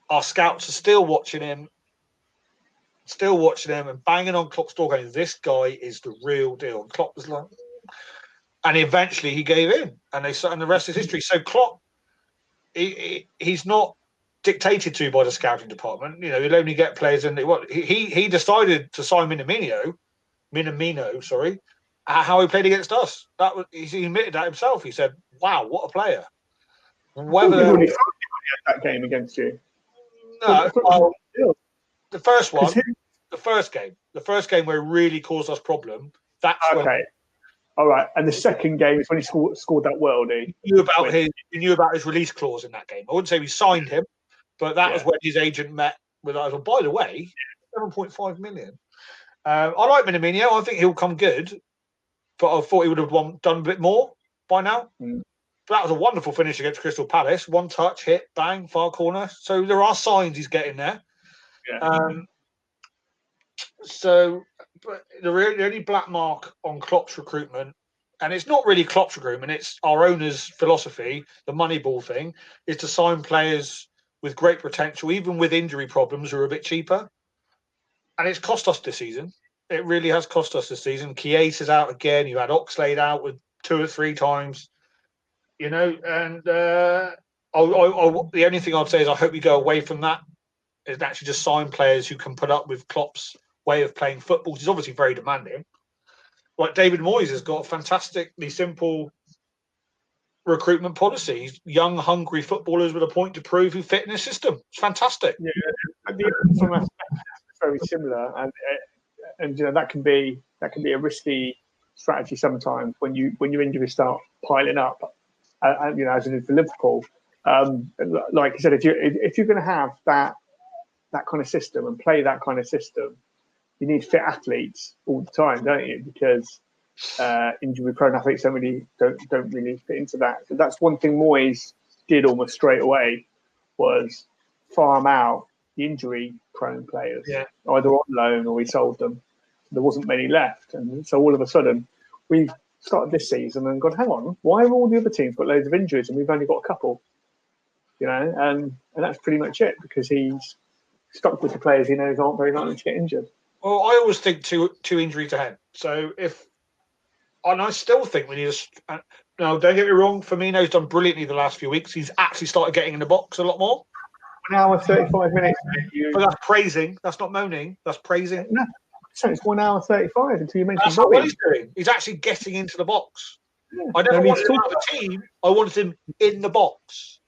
our scouts are still watching him and banging on Klopp's door going, this guy is the real deal. And Klopp was like, and eventually he gave in, and the rest is history. So Klopp, he's not dictated to by the scouting department. He'll only get players in. He decided to sign Minamino, how he played against us. He admitted that himself. He said, wow, what a player. Whether that game against you. No, the first game where it really caused us problem. That's okay. All right, and the second game is when he scored that worldie. You knew about his release clause in that game. I wouldn't say we signed him, but that was when his agent met with us. Well, by the way, 7.5 million. I like Minamino. I think he'll come good, but I thought he would have done a bit more by now. But that was a wonderful finish against Crystal Palace. One touch, hit, bang, far corner. So there are signs he's getting there. Yeah. But the only black mark on Klopp's recruitment, and it's not really Klopp's recruitment, it's our owner's philosophy, the Moneyball thing, is to sign players with great potential, even with injury problems, who are a bit cheaper. And it's cost us this season. It really has cost us this season. Chiesa is out again. You had Oxlade out with 2 or 3 times. And the only thing I'd say is I hope we go away from that and actually just sign players who can put up with Klopp's way of playing football, which is obviously very demanding. Like David Moyes has got a fantastically simple recruitment policy. He's young, hungry footballers with a point to prove who fit in his system. It's fantastic. Yeah, from aspects it's very similar, and that can be a risky strategy sometimes when your injuries start piling up. As it is for Liverpool, like you said, if you're going to have that kind of system and play that kind of system, you need fit athletes all the time, don't you? Because injury-prone athletes don't really fit into that. So that's one thing Moyes did almost straight away, was farm out the injury-prone players, either on loan or he sold them. There wasn't many left, and so all of a sudden we've started this season and gone, hang on, why have all the other teams got loads of injuries and we've only got a couple? And that's pretty much it, because he's stuck with the players he knows aren't very likely to get injured. Well, I always think two injuries ahead. So and I still think we need no, don't get me wrong. Firmino's done brilliantly the last few weeks. He's actually started getting in the box a lot more. 1 hour 35 minutes. But that's praising. That's not moaning. That's praising. No, so it's 1 hour 35 until you mentioned That's not Bobby. what he's doing. He's actually getting into the box. Yeah. I never wanted him out of the team. I wanted him in the box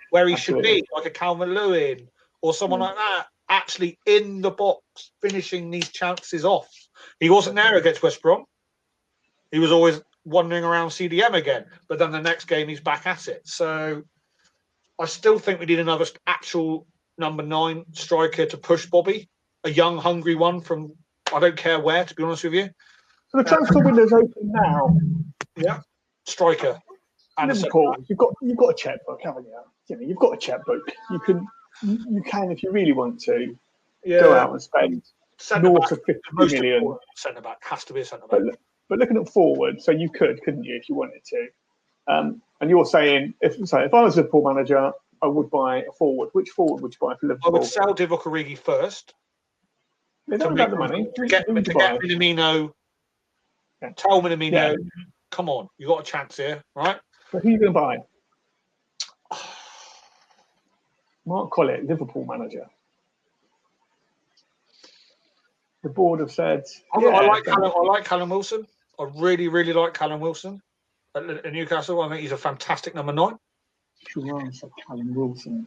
where he should be, like a Calvin Lewin or someone like that, actually in the box, finishing these chances off. He wasn't there against West Brom. He was always wandering around CDM again. But then the next game, he's back at it. So I still think we need another actual number 9 striker to push Bobby, a young, hungry one from I don't care where, to be honest with you. So the transfer window's open now. Yeah, striker. And Liverpool, you've got a checkbook, haven't you? You know, you've got a checkbook. You can if you really want to go out and spend north of 50 million. Centre back has to be a centre back. But looking at forward, so you couldn't you, if you wanted to? And you're saying if I was a Liverpool manager, I would buy a forward. Which forward would you buy for Liverpool? I would sell Divock Origi first. They don't have the money. To get Minamino. Yeah. Tell Minamino, come on, you got a chance here, right? So who are you going to buy? Mark Collett, Liverpool manager. The board have said. I like Callum Wilson. I really, really like Callum Wilson at Newcastle. I think he's a fantastic number 9. Your answer, Callum Wilson.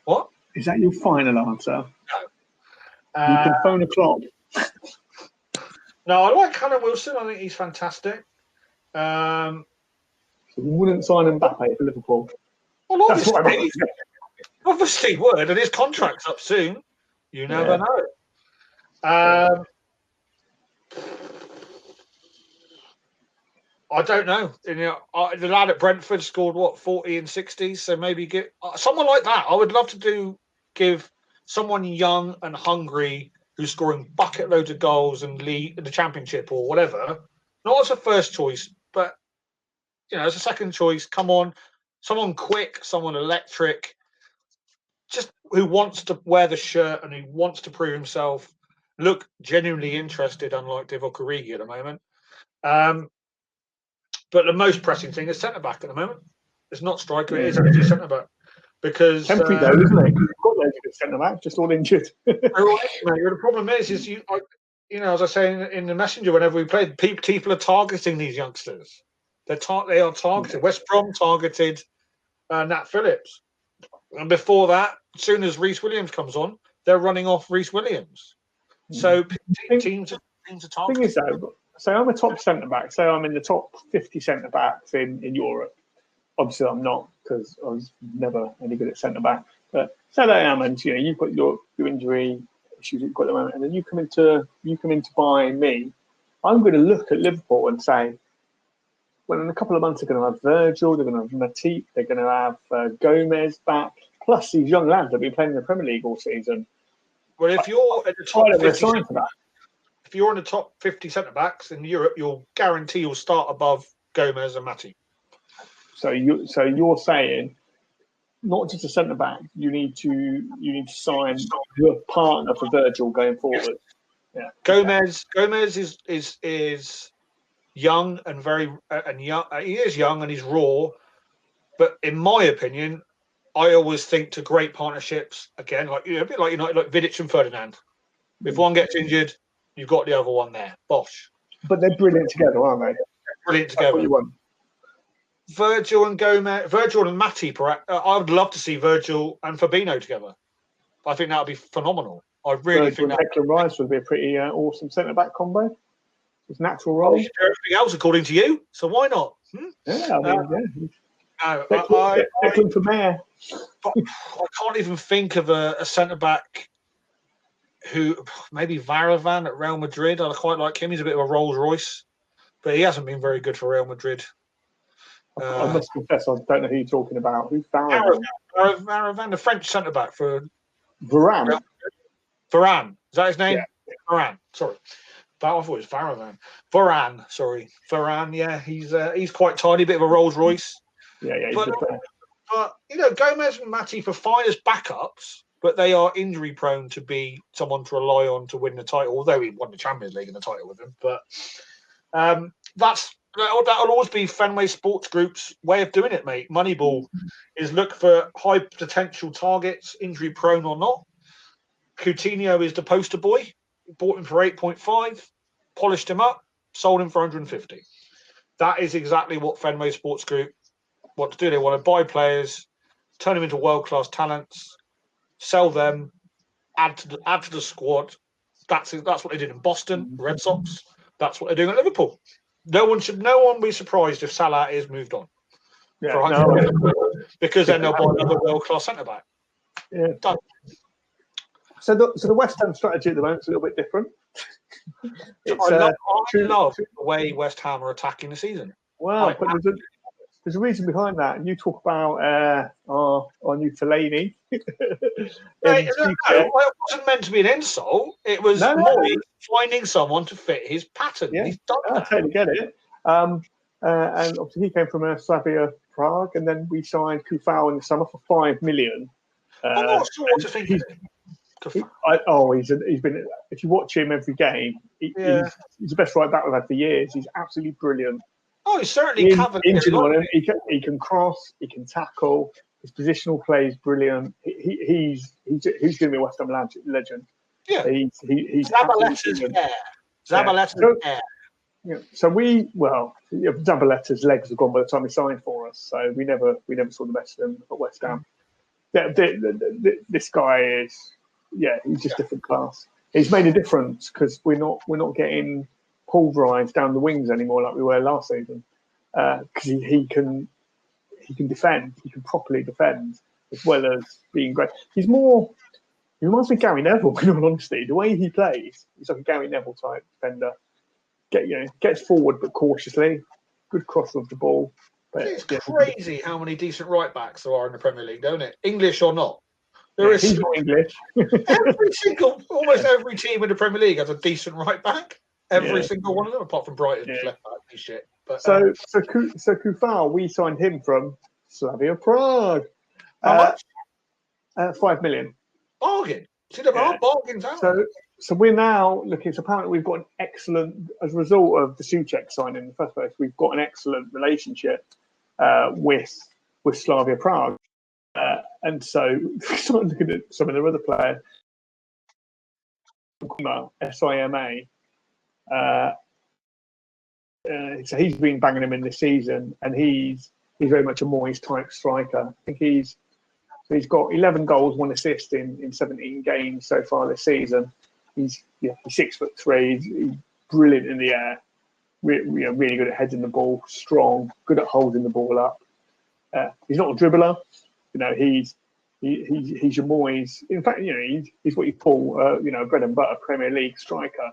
What? Is that your final answer? No. You can phone a clock. No, I like Callum Wilson. I think he's fantastic. So you wouldn't sign Mbappe for Liverpool? Well, obviously would, and his contract's up soon. You never know. I don't know. The lad at Brentford scored 40 and 60s, so maybe get someone like that. I would love to give someone young and hungry who's scoring bucket loads of goals and lead the championship or whatever. Not as a first choice, but as a second choice. Come on, someone quick, someone electric, just who wants to wear the shirt and who wants to prove himself. Look genuinely interested, unlike Divock Origi at the moment. But the most pressing thing is centre back at the moment. It's not striker; it is actually centre back. Because temporary though, isn't it? You've got loads of good centre back, just all injured. The problem is as I say in the messenger, whenever we played, people are targeting these youngsters. They are targeted. West Brom targeted Nat Phillips, and before that, as soon as Reece Williams comes on, they're running off Reece Williams. So teams are targeting. Thing is though, say I'm a top centre back. Say I'm in the top 50 centre backs in Europe. Obviously, I'm not because I was never any good at centre back. But say that I am, and you've got your injury issues you've got at the moment, and then you come into buy me. I'm going to look at Liverpool and say, well, in a couple of months, they're going to have Virgil, they're going to have Matip, they're going to have Gomez back, plus these young lads that have been playing in the Premier League all season. Well, if you're at the top 50, for that. If you're in the top 50 centre backs in Europe, you'll guarantee you'll start above Gomez and Matip. So you're saying not just a centre back. You need to sign your partner for Virgil going forward. Yeah. Gomez is young and very young. He is young and he's raw, but in my opinion, I always think to great partnerships again, a bit like United, like Vidic and Ferdinand. If one gets injured, you've got the other one there. Bosh. But they're brilliant together, aren't they? Brilliant together. What you want. Virgil and Matip. I would love to see Virgil and Fabinho together. I think that would be phenomenal. I really think that. Declan Rice would be a pretty awesome centre back combo. It's natural role. Everything else, according to you. So why not? Yeah, I mean, Declan for mayor. I can't even think of a centre back who maybe Varavan at Real Madrid. I quite like him. He's a bit of a Rolls Royce, but he hasn't been very good for Real Madrid. I must confess, I don't know who you're talking about. Who's Varavan? Varavan, the French centre back for Varane. Varane, is that his name? Yeah. Varane. Sorry, I thought it was Varavan. Varane. Sorry, Varane. Yeah, he's quite tiny, bit of a Rolls Royce. Yeah. But Gomez and Matip are fine as backups. but they are injury prone to be someone to rely on to win the title. Although he won the Champions League and the title with them, but that'll always be Fenway Sports Group's way of doing it, mate. Moneyball is look for high potential targets, injury prone or not. Coutinho is the poster boy. Bought him for 8.5, polished him up, sold him for 150. That is exactly what Fenway Sports Group want to do. They want to buy players, turn them into world-class talents, sell them, add to the squad. That's what they did in Boston, Red Sox. That's what they're doing at Liverpool. No one be surprised if Salah is moved on. Yeah, because then they'll buy another world-class centre-back. Yeah. Done. So the West Ham strategy at the moment is a little bit different. I love the way West Ham are attacking the season. Well, but there's a reason behind that. And you talk about our new Fellaini. It wasn't meant to be an insult. It was Moyes finding someone to fit his pattern. Yeah, he's done that. I totally get it. And obviously he came from Slavia Prague, and then we signed Kufau in the summer for $5 million. I'm not sure what to think of him. He's been. If you watch him every game, he's the best right back we've had for years. He's absolutely brilliant. Oh, he's certainly covered. Injured on him. He can cross. He can tackle. His positional play is brilliant. He's going to be a West Ham legend. Yeah, he's Zabaletta's hair. Zabaletta's hair. Yeah. So Zabaletta's legs have gone by the time he signed for us. So we never saw the best of him at West Ham. This guy is. Yeah, he's just different class. He's made a difference because we're not getting pulverised down the wings anymore like we were last season. Because he can defend. He can properly defend as well as being great. He reminds me of Gary Neville. In all honesty, the way he plays, he's like a Gary Neville type defender. Gets forward but cautiously. Good cross of the ball. But it's crazy how many decent right backs there are in the Premier League, don't it? English or not. He's not English. Almost every team in the Premier League has a decent right back. Every single one of them, apart from Brighton's left back. Shit. But, so Kufau, we signed him from Slavia Prague. How much? 5 million. Bargain. See, there are bargains out. So we're now looking. So apparently we've got an excellent, as a result of the Souček signing in the first place, we've got an excellent relationship with Slavia Prague. And so, looking at some of their other players, SIMA. So he's been banging him in this season, and he's very much a Moyes type striker. I think he's got 11 goals, 1 assist in 17 games so far this season. He's 6'3". He's brilliant in the air. Really good at heading the ball, strong, good at holding the ball up. He's not a dribbler. He's your Moyes. In fact, he's what you call a bread and butter Premier League striker.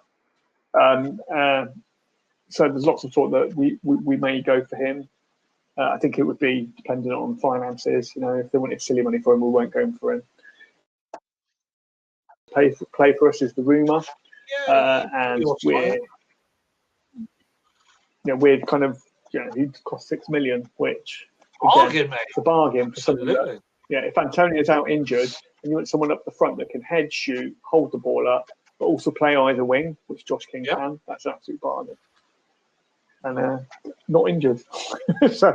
So there's lots of thought that we may go for him. I think it would be dependent on finances. If they wanted silly money for him, we won't go for him. Play for us is the rumour, and we're kind of he'd cost $6 million, which bargain, mate. It's a bargain for somebody. If Antonio's out injured and you want someone up the front that can head, shoot, hold the ball up, but also play either wing, which Josh King can, that's an absolute bargain. And not injured. So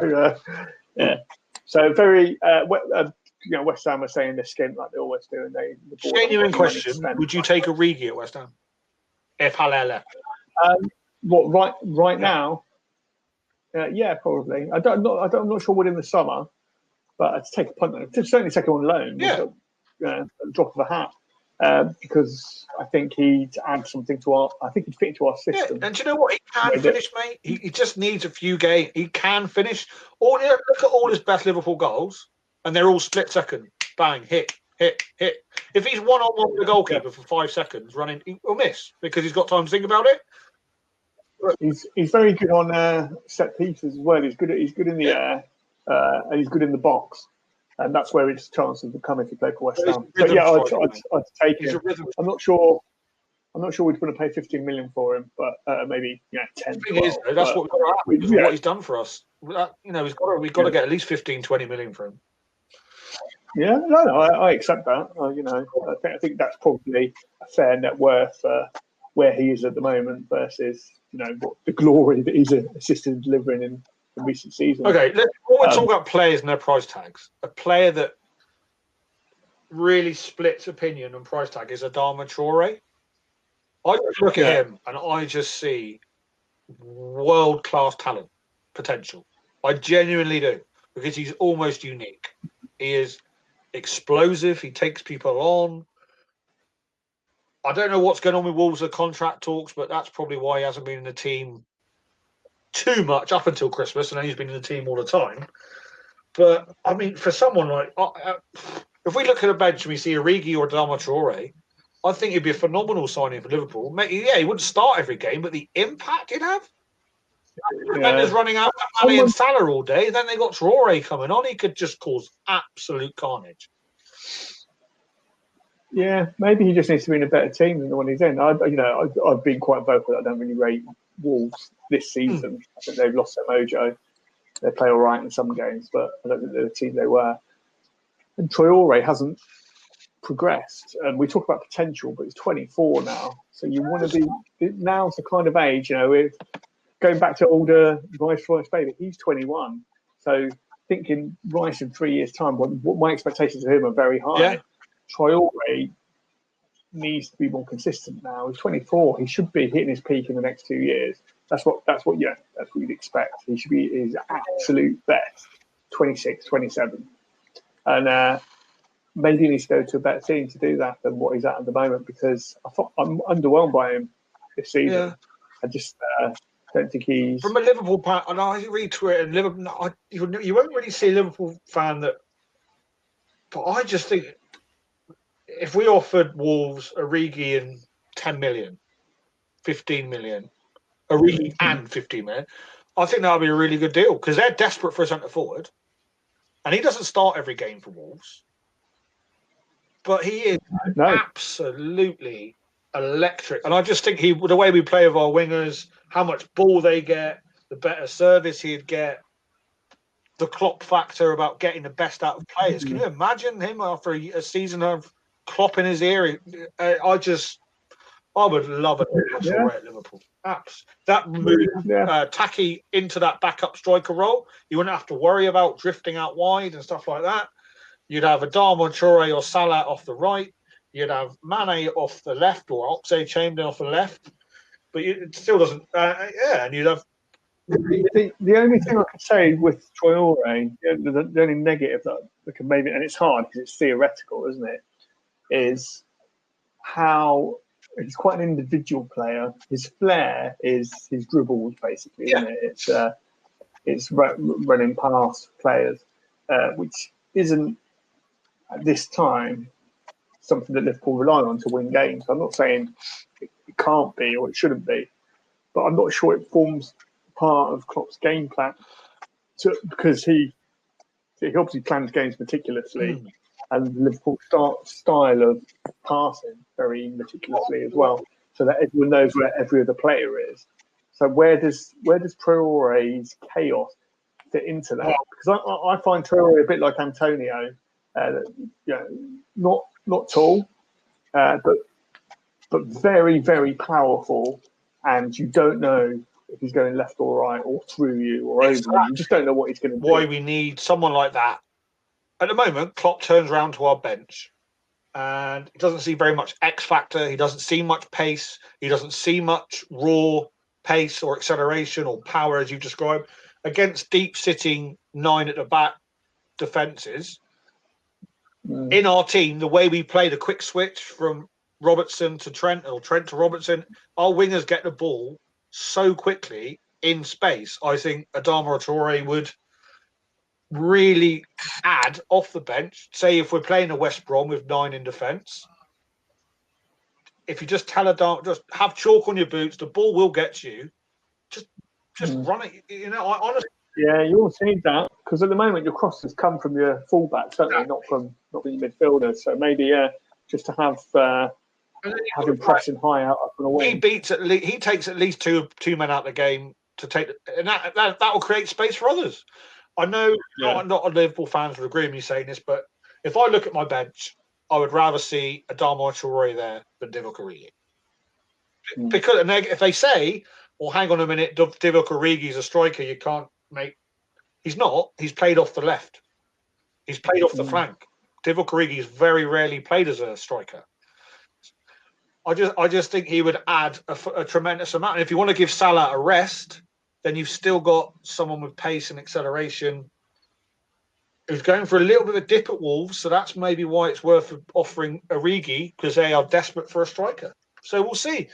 very West Ham are saying they're skint like they always do, and genuine question: would you take Origi at West Ham if Haller left? Right now? Yeah, probably. I'm not sure what in the summer, but I'd take a punt on him. Certainly take him on loan. Yeah. A drop of a hat. Because I think he'd add something to our. I think he'd fit into our system. Yeah, and do you know what? He can finish, mate. He just needs a few games. He can finish. Look at all his best Liverpool goals, and they're all split second. Bang, hit. If he's one-on-one with the goalkeeper for 5 seconds running, he'll miss because he's got time to think about it. He's very good on set pieces as well. He's good in the air, and he's good in the box. And that's where his chances would come if he played for West Ham. But yeah, I'd take him. I'm not sure we'd want to pay 15 million for him, but maybe 10. That's what what he's done for us. We've got to get at least 15, 20 million for him. Yeah, no, I accept that. I think that's probably a fair net worth for where he is at the moment versus what the glory that he's assisted in delivering in recent seasons. Okay, we'll talk about players and their price tags. A player that really splits opinion on price tag is Adama Traore. I look at him and I just see world-class talent potential. I genuinely do, because he's almost unique. He is explosive. He takes people on. I don't know what's going on with Wolves' contract talks, but that's probably why he hasn't been in the team too much up until Christmas, and then he's been in the team all the time. But, I mean, for someone like... if we look at a bench and we see Origi or Adama Traore, I think it'd be a phenomenal signing for Liverpool. Yeah, he wouldn't start every game, but the impact he'd have... Defenders running out of Mane and Salah all day. Then they got Traore coming on. He could just cause absolute carnage. Yeah, maybe he just needs to be in a better team than the one he's in. I've been quite vocal that I don't really rate Wolves this season. I think they've lost their mojo. They play all right in some games, but I don't think they're the team they were. And Traore hasn't progressed. And we talk about potential, but he's 24 now. So you want to be... Now's the kind of age, with... Going back to older Rice Baby, he's 21. So thinking Rice in 3 years' time, what my expectations of him are very high. Yeah. Traore needs to be more consistent now. He's 24. He should be hitting his peak in the next 2 years. That's what you'd expect. He should be his absolute best, 26, 27. And maybe he needs to go to a better team to do that than what he's at the moment, because I'm underwhelmed by him this season. Yeah. I just... don't think he's... From a Liverpool fan, and I retweet and Liverpool, you won't really see a Liverpool fan that... But I just think if we offered Wolves Origi and 10 million, 15 million, Origi and 15 million, I think that would be a really good deal, because they're desperate for a centre-forward. And he doesn't start every game for Wolves. But he is absolutely electric. And I just think the way we play with our wingers, how much ball they get, the better service he'd get, the Klopp factor about getting the best out of players. Can you imagine him after a season of Klopp in his ear? I would love it at Liverpool. That move, Taki into that backup striker role, you wouldn't have to worry about drifting out wide and stuff like that. You'd have Adama Traore or Salah off the right. You'd have Mane off the left or Oxlade-Chamberlain off the left. But it still doesn't... and you'd have... The only thing I could say with Traore, the only negative that could maybe... And it's hard because it's theoretical, isn't it? Is how... He's quite an individual player. His flair is his dribbles, basically, isn't it? It's running past players, which isn't, at this time, something that Liverpool rely on to win games. I'm not saying it can't be or it shouldn't be, but I'm not sure it forms part of Klopp's game plan because he obviously plans games meticulously and Liverpool style of passing very meticulously as well, so that everyone knows where every other player is. So where does Traore's chaos fit into that? Because I find Traore a bit like Antonio, not tall, but very, very powerful, and you don't know if he's going left or right or through you or over you. You just don't know what he's going to do. Why we need someone like that. At the moment, Klopp turns around to our bench and he doesn't see very much X factor. He doesn't see much pace. He doesn't see much raw pace or acceleration or power, as you've described, against deep-sitting 9 at the back defences. In our team, the way we play the quick switch from Robertson to Trent or Trent to Robertson, our wingers get the ball so quickly in space. I think Adama Traore would really add off the bench. Say if we're playing a West Brom with 9 in defence, if you just tell Adama, just have chalk on your boots, the ball will get to you. Just run it. I honestly. Yeah, you all need that because at the moment your crosses come from your fullback, certainly not from your midfielders. So maybe just to have him pressing high out up and away. He takes at least two men out of the game to take, and that will create space for others. I know not a Liverpool fans would agree with me saying this, but If I look at my bench, I would rather see Adama Traore there than Divock Origi. Because if they say, well, hang on a minute, Divock Origi is a striker, you can't make... He's not. He's played off the left. He's played off the flank. Divock Origi is very rarely played as a striker. I just think he would add a tremendous amount. And if you want to give Salah a rest, then you've still got someone with pace and acceleration who's going for a little bit of a dip at Wolves. So that's maybe why it's worth offering Origi, because they are desperate for a striker. So we'll see.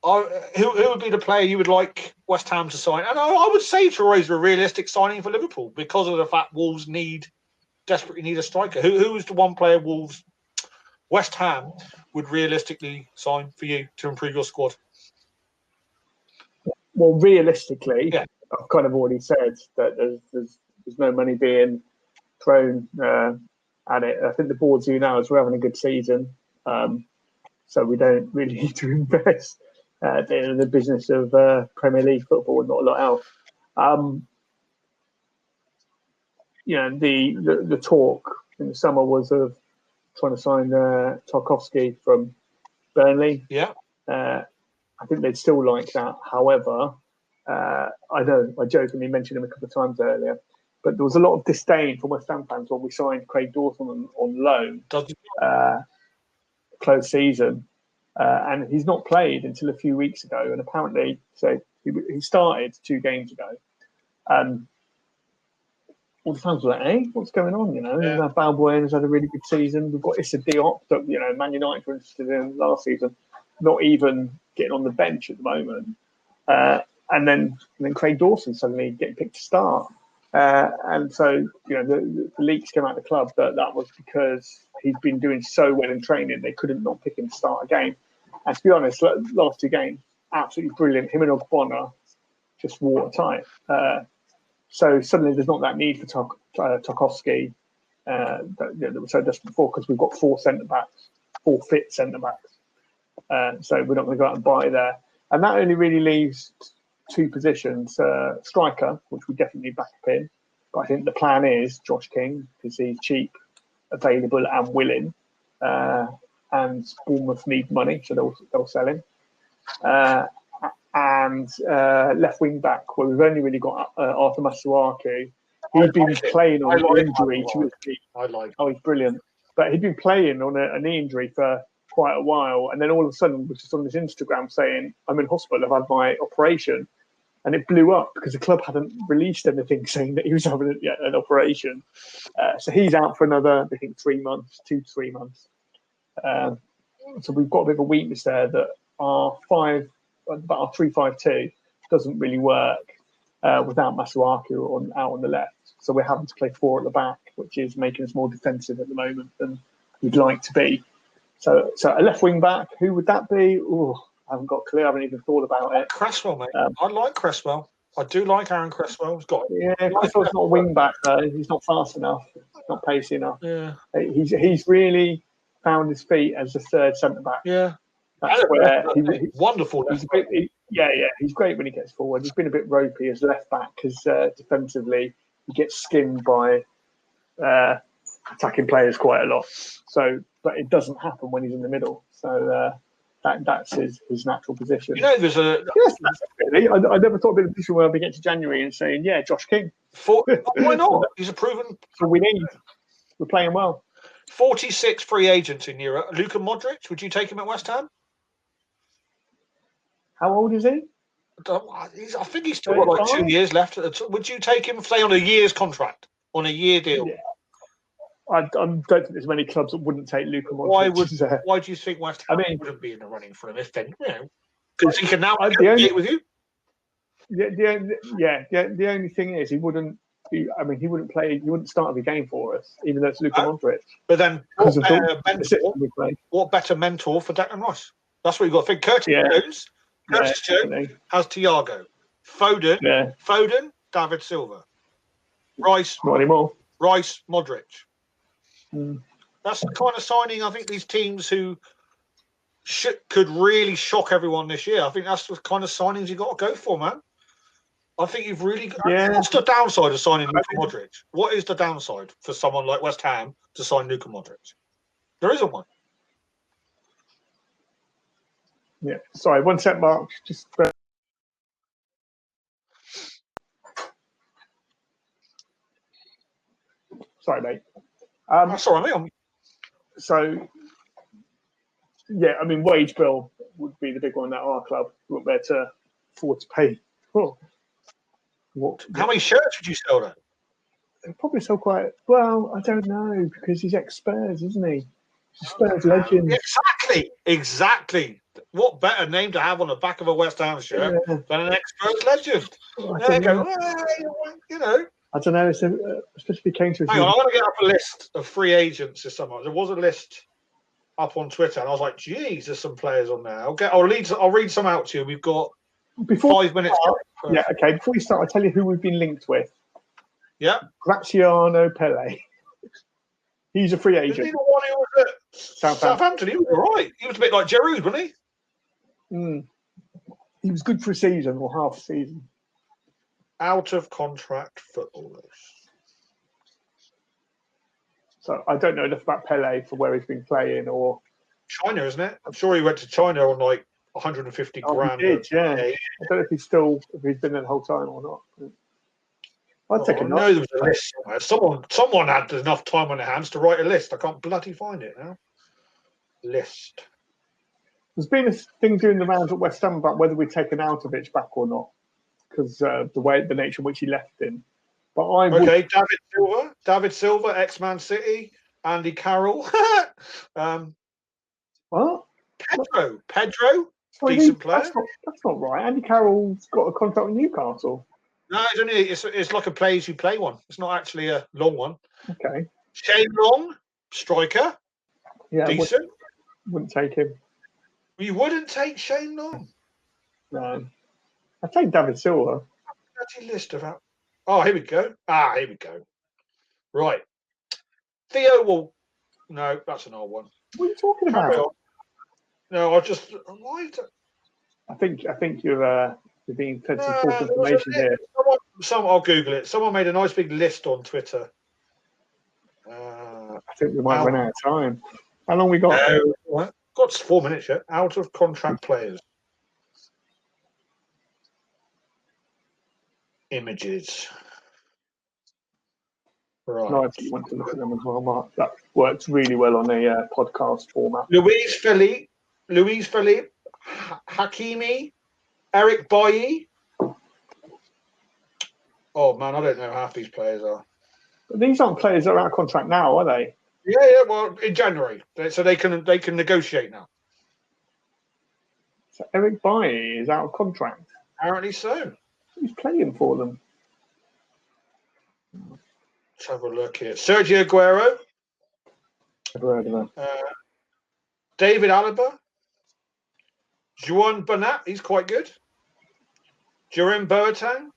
Who would be the player you would like West Ham to sign? And I would say Traore's a realistic signing for Liverpool because of the fact Wolves desperately need a striker. Who is the one player West Ham would realistically sign for you to improve your squad? Well, realistically, I've kind of already said that there's no money being thrown at it. I think the board's view now is we're having a good season, so we don't really need to invest in the business of Premier League football and not a lot else. The talk in the summer was of trying to sign Tarkowski from Burnley. Yeah. I think they'd still like that. However, I jokingly mentioned him a couple of times earlier, but there was a lot of disdain from West Ham fans when we signed Craig Dawson on loan, close season, and he's not played until a few weeks ago. And apparently, so he started 2 games ago. All the fans were like, what's going on? Balbuena's had a really good season. We've got Issa Diop that, Man United were interested in last season, not even getting on the bench at the moment. And then Craig Dawson suddenly getting picked to start. And so, the leaks came out of the club that was because he's been doing so well in training, they couldn't not pick him to start a game. And to be honest, last 2 games, absolutely brilliant. Him and Ogbonna, just watertight. So suddenly there's not that need for Tarkowski that was so desperate before, because we've got 4 centre-backs, 4 fit centre-backs. So we're not going to go out and buy there. And that only really leaves 2 positions, striker, which we definitely back up in. But I think the plan is Josh King, because he's cheap, available and willing. And Bournemouth need money, so they'll sell him. And left wing back, where we've only really got Arthur Masuaku. He'd been playing on an injury to his knee. He's brilliant. But he'd been playing on a knee injury for quite a while, and then all of a sudden was just on his Instagram saying, I'm in hospital, I've had my operation. And it blew up because the club hadn't released anything saying that he was having an operation. So he's out for another, I think, 3 months, 2 to 3 months. So we've got a bit of a weakness there, that our 3-5-2 doesn't really work without Masuaku out on the left. So we're having to play 4 at the back, which is making us more defensive at the moment than we'd like to be. So a left wing back, who would that be? Ooh, I haven't got a clue. I haven't even thought about it. Cresswell, mate. I like Cresswell. I do like Aaron Cresswell. Cresswell's not a wing back though. He's not fast enough. Not pacey enough. Yeah. He's really found his feet as the 3rd centre back. Yeah. That's where he's wonderful. He's he's great when he gets forward. He's been a bit ropey as left back because defensively he gets skinned by attacking players quite a lot. So, but it doesn't happen when he's in the middle. So that's his natural position. There's a really. I never thought I'd be in a position where I'd be getting to January and saying, Josh King. Why not? He's a proven. So we need. We're playing well. 46 free agents in Europe. Luka Modric, would you take him at West Ham? How old is he? I think he's still got like 2 years left. Would you take him, say, on a year's contract, on a year deal? Yeah. I don't think there's many clubs that wouldn't take Luka Modric. Why do you think West Ham wouldn't be in the running for him? Because he can now negotiate with you. The only thing is he wouldn't play. He wouldn't start every game for us, even though it's Luka Modric. But then, what better mentor for Declan Rice? That's what you've got to think. Curtis Jones has Thiago. Foden, David Silva. Rice, not anymore. Rice, Modric. That's the kind of signing I think these teams who could really shock everyone this year. I think that's the kind of signings you got to go for, man. I think you've really got... Yeah. What's the downside of signing Luka Modric? What is the downside for someone like West Ham to sign Luka Modric? There isn't one. Yeah. Sorry, one sec, Mark. Just sorry, mate. That's all right, mate. So, yeah, I mean, wage bill would be the big one at our club. We're not there to afford to pay. Oh. How many shirts would you sell then? Probably sell quite well. I don't know because he's ex-Spurs, isn't he? He's a Spurs legend. Exactly. What better name to have on the back of a West Ham shirt than an ex-Spurs legend? There you go. You know. I don't know. Especially if he came to. Hang on, I want to get up a list of free agents this summer. There was a list up on Twitter, and I was like, "Geez, there's some players on there." I'll read some out to you. We've got 5 minutes. Yeah, okay. Before we start, I'll tell you who we've been linked with. Yeah. Graziano Pelle. He's a free agent. Isn't he the one who was at Southampton? He was all right. He was a bit like Giroud, wasn't he? He was good for a season or half a season. Out of contract footballers. So I don't know enough about Pele for where he's been playing or... China, isn't it? I'm sure he went to China on like 150 grand. He did, yeah. I don't know if he's been there the whole time or not. I'd take a note. I know there was a list somewhere. Someone had enough time on their hands to write a list. I can't bloody find it now. List. There's been a thing doing the rounds at West Ham about whether we'd take an Arnautovic back or not because the nature in which he left in. But David Silva, ex-Man City, Andy Carroll. What? Pedro, decent player. That's not right. Andy Carroll's got a contract with Newcastle. No, it's like a play-as-you-play one. It's not actually a long one. Okay. Shane Long, striker. Yeah, decent. Wouldn't take him. You wouldn't take Shane Long? No. I'd take David Silva. List of... Oh, here we go. Here we go. Right. Theo will... No, that's an old one. What are you talking about? No, I just... Why? I think you're being fed some false information here. I'll Google it. Someone made a nice big list on Twitter. I think we might run out of time. How long we got? Got 4 minutes yet. Out of contract players. Images. Right. No, you want to look at them as well, Mark. That works really well on a podcast format. Luis Felipe, Hakimi, Eric Bailly. Oh man, I don't know half these players are. But these aren't players that are out of contract now, are they? Yeah. Well, in January, so they can negotiate now. So Eric Bailly is out of contract. Apparently so. He's playing for them. Let's have a look here. Sergio Aguero. Never heard of him. David Alaba. Juan Bernat. He's quite good. Jerome Boateng.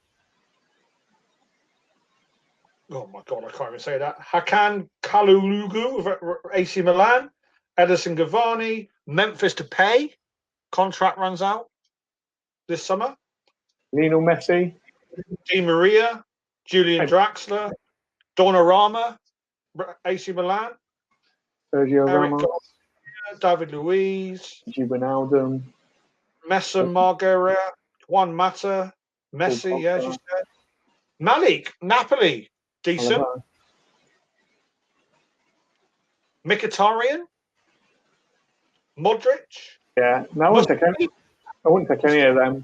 Oh my God, I can't even say that. Hakan Kalulugu of AC Milan. Edison Cavani. Memphis Depay. Contract runs out this summer. Lionel Messi. Di Maria. Julian Draxler. Donnarumma. AC Milan. Sergio Ramos. David Luiz. Wijnaldum. Messa Margera. Juan Mata. Messi, as you said. Malik. Napoli. Decent. Mkhitaryan. Modric. Yeah, no, I wouldn't take any of them.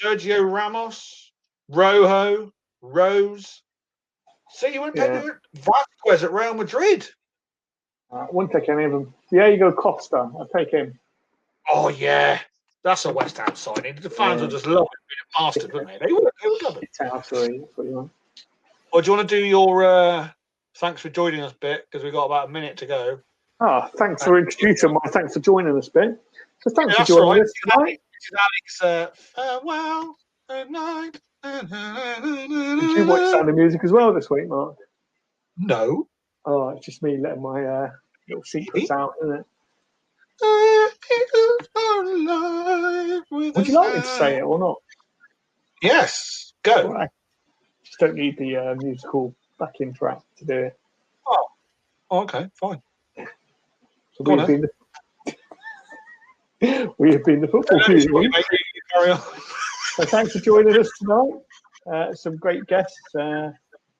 Sergio Ramos. Rojo. Rose. See, you wouldn't take Vasquez at Real Madrid. I wouldn't take any of them. Yeah, you go Costa. I'd take him. Oh, yeah. That's a West Ham signing. The fans would just love it being a bastard, wouldn't they? They would love it. That's what you want. Or do you want to do your thanks for joining us bit? Because we've got about a minute to go. Thanks for introducing me. Thanks for joining us, Ben. So thanks for joining us tonight. This is Alex. Farewell. Good night. Did you watch Sound of Music as well this week, Mark? No. Oh, it's just me letting my little secrets out, isn't it? Would you like me to say it or not? Yes. Go. Right. Just don't need the musical backing track to do it. Oh, okay, fine. So we have been the football gurus. Carry on. So thanks for joining us tonight. Some great guests,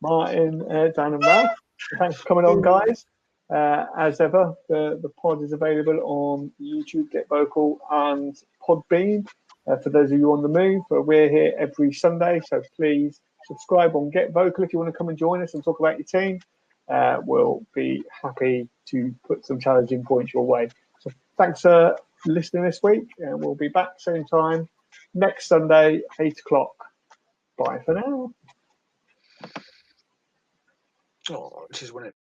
Martin, Dan, and Ralph. So thanks for coming on, guys. As ever, the pod is available on YouTube, Get Vocal, and Podbean. For those of you on the move, we're here every Sunday, so please subscribe on Get Vocal if you want to come and join us and talk about your team. We'll be happy to put some challenging points your way. So thanks for listening this week, and we'll be back same time next Sunday, 8 o'clock. Bye for now. Oh, this is when it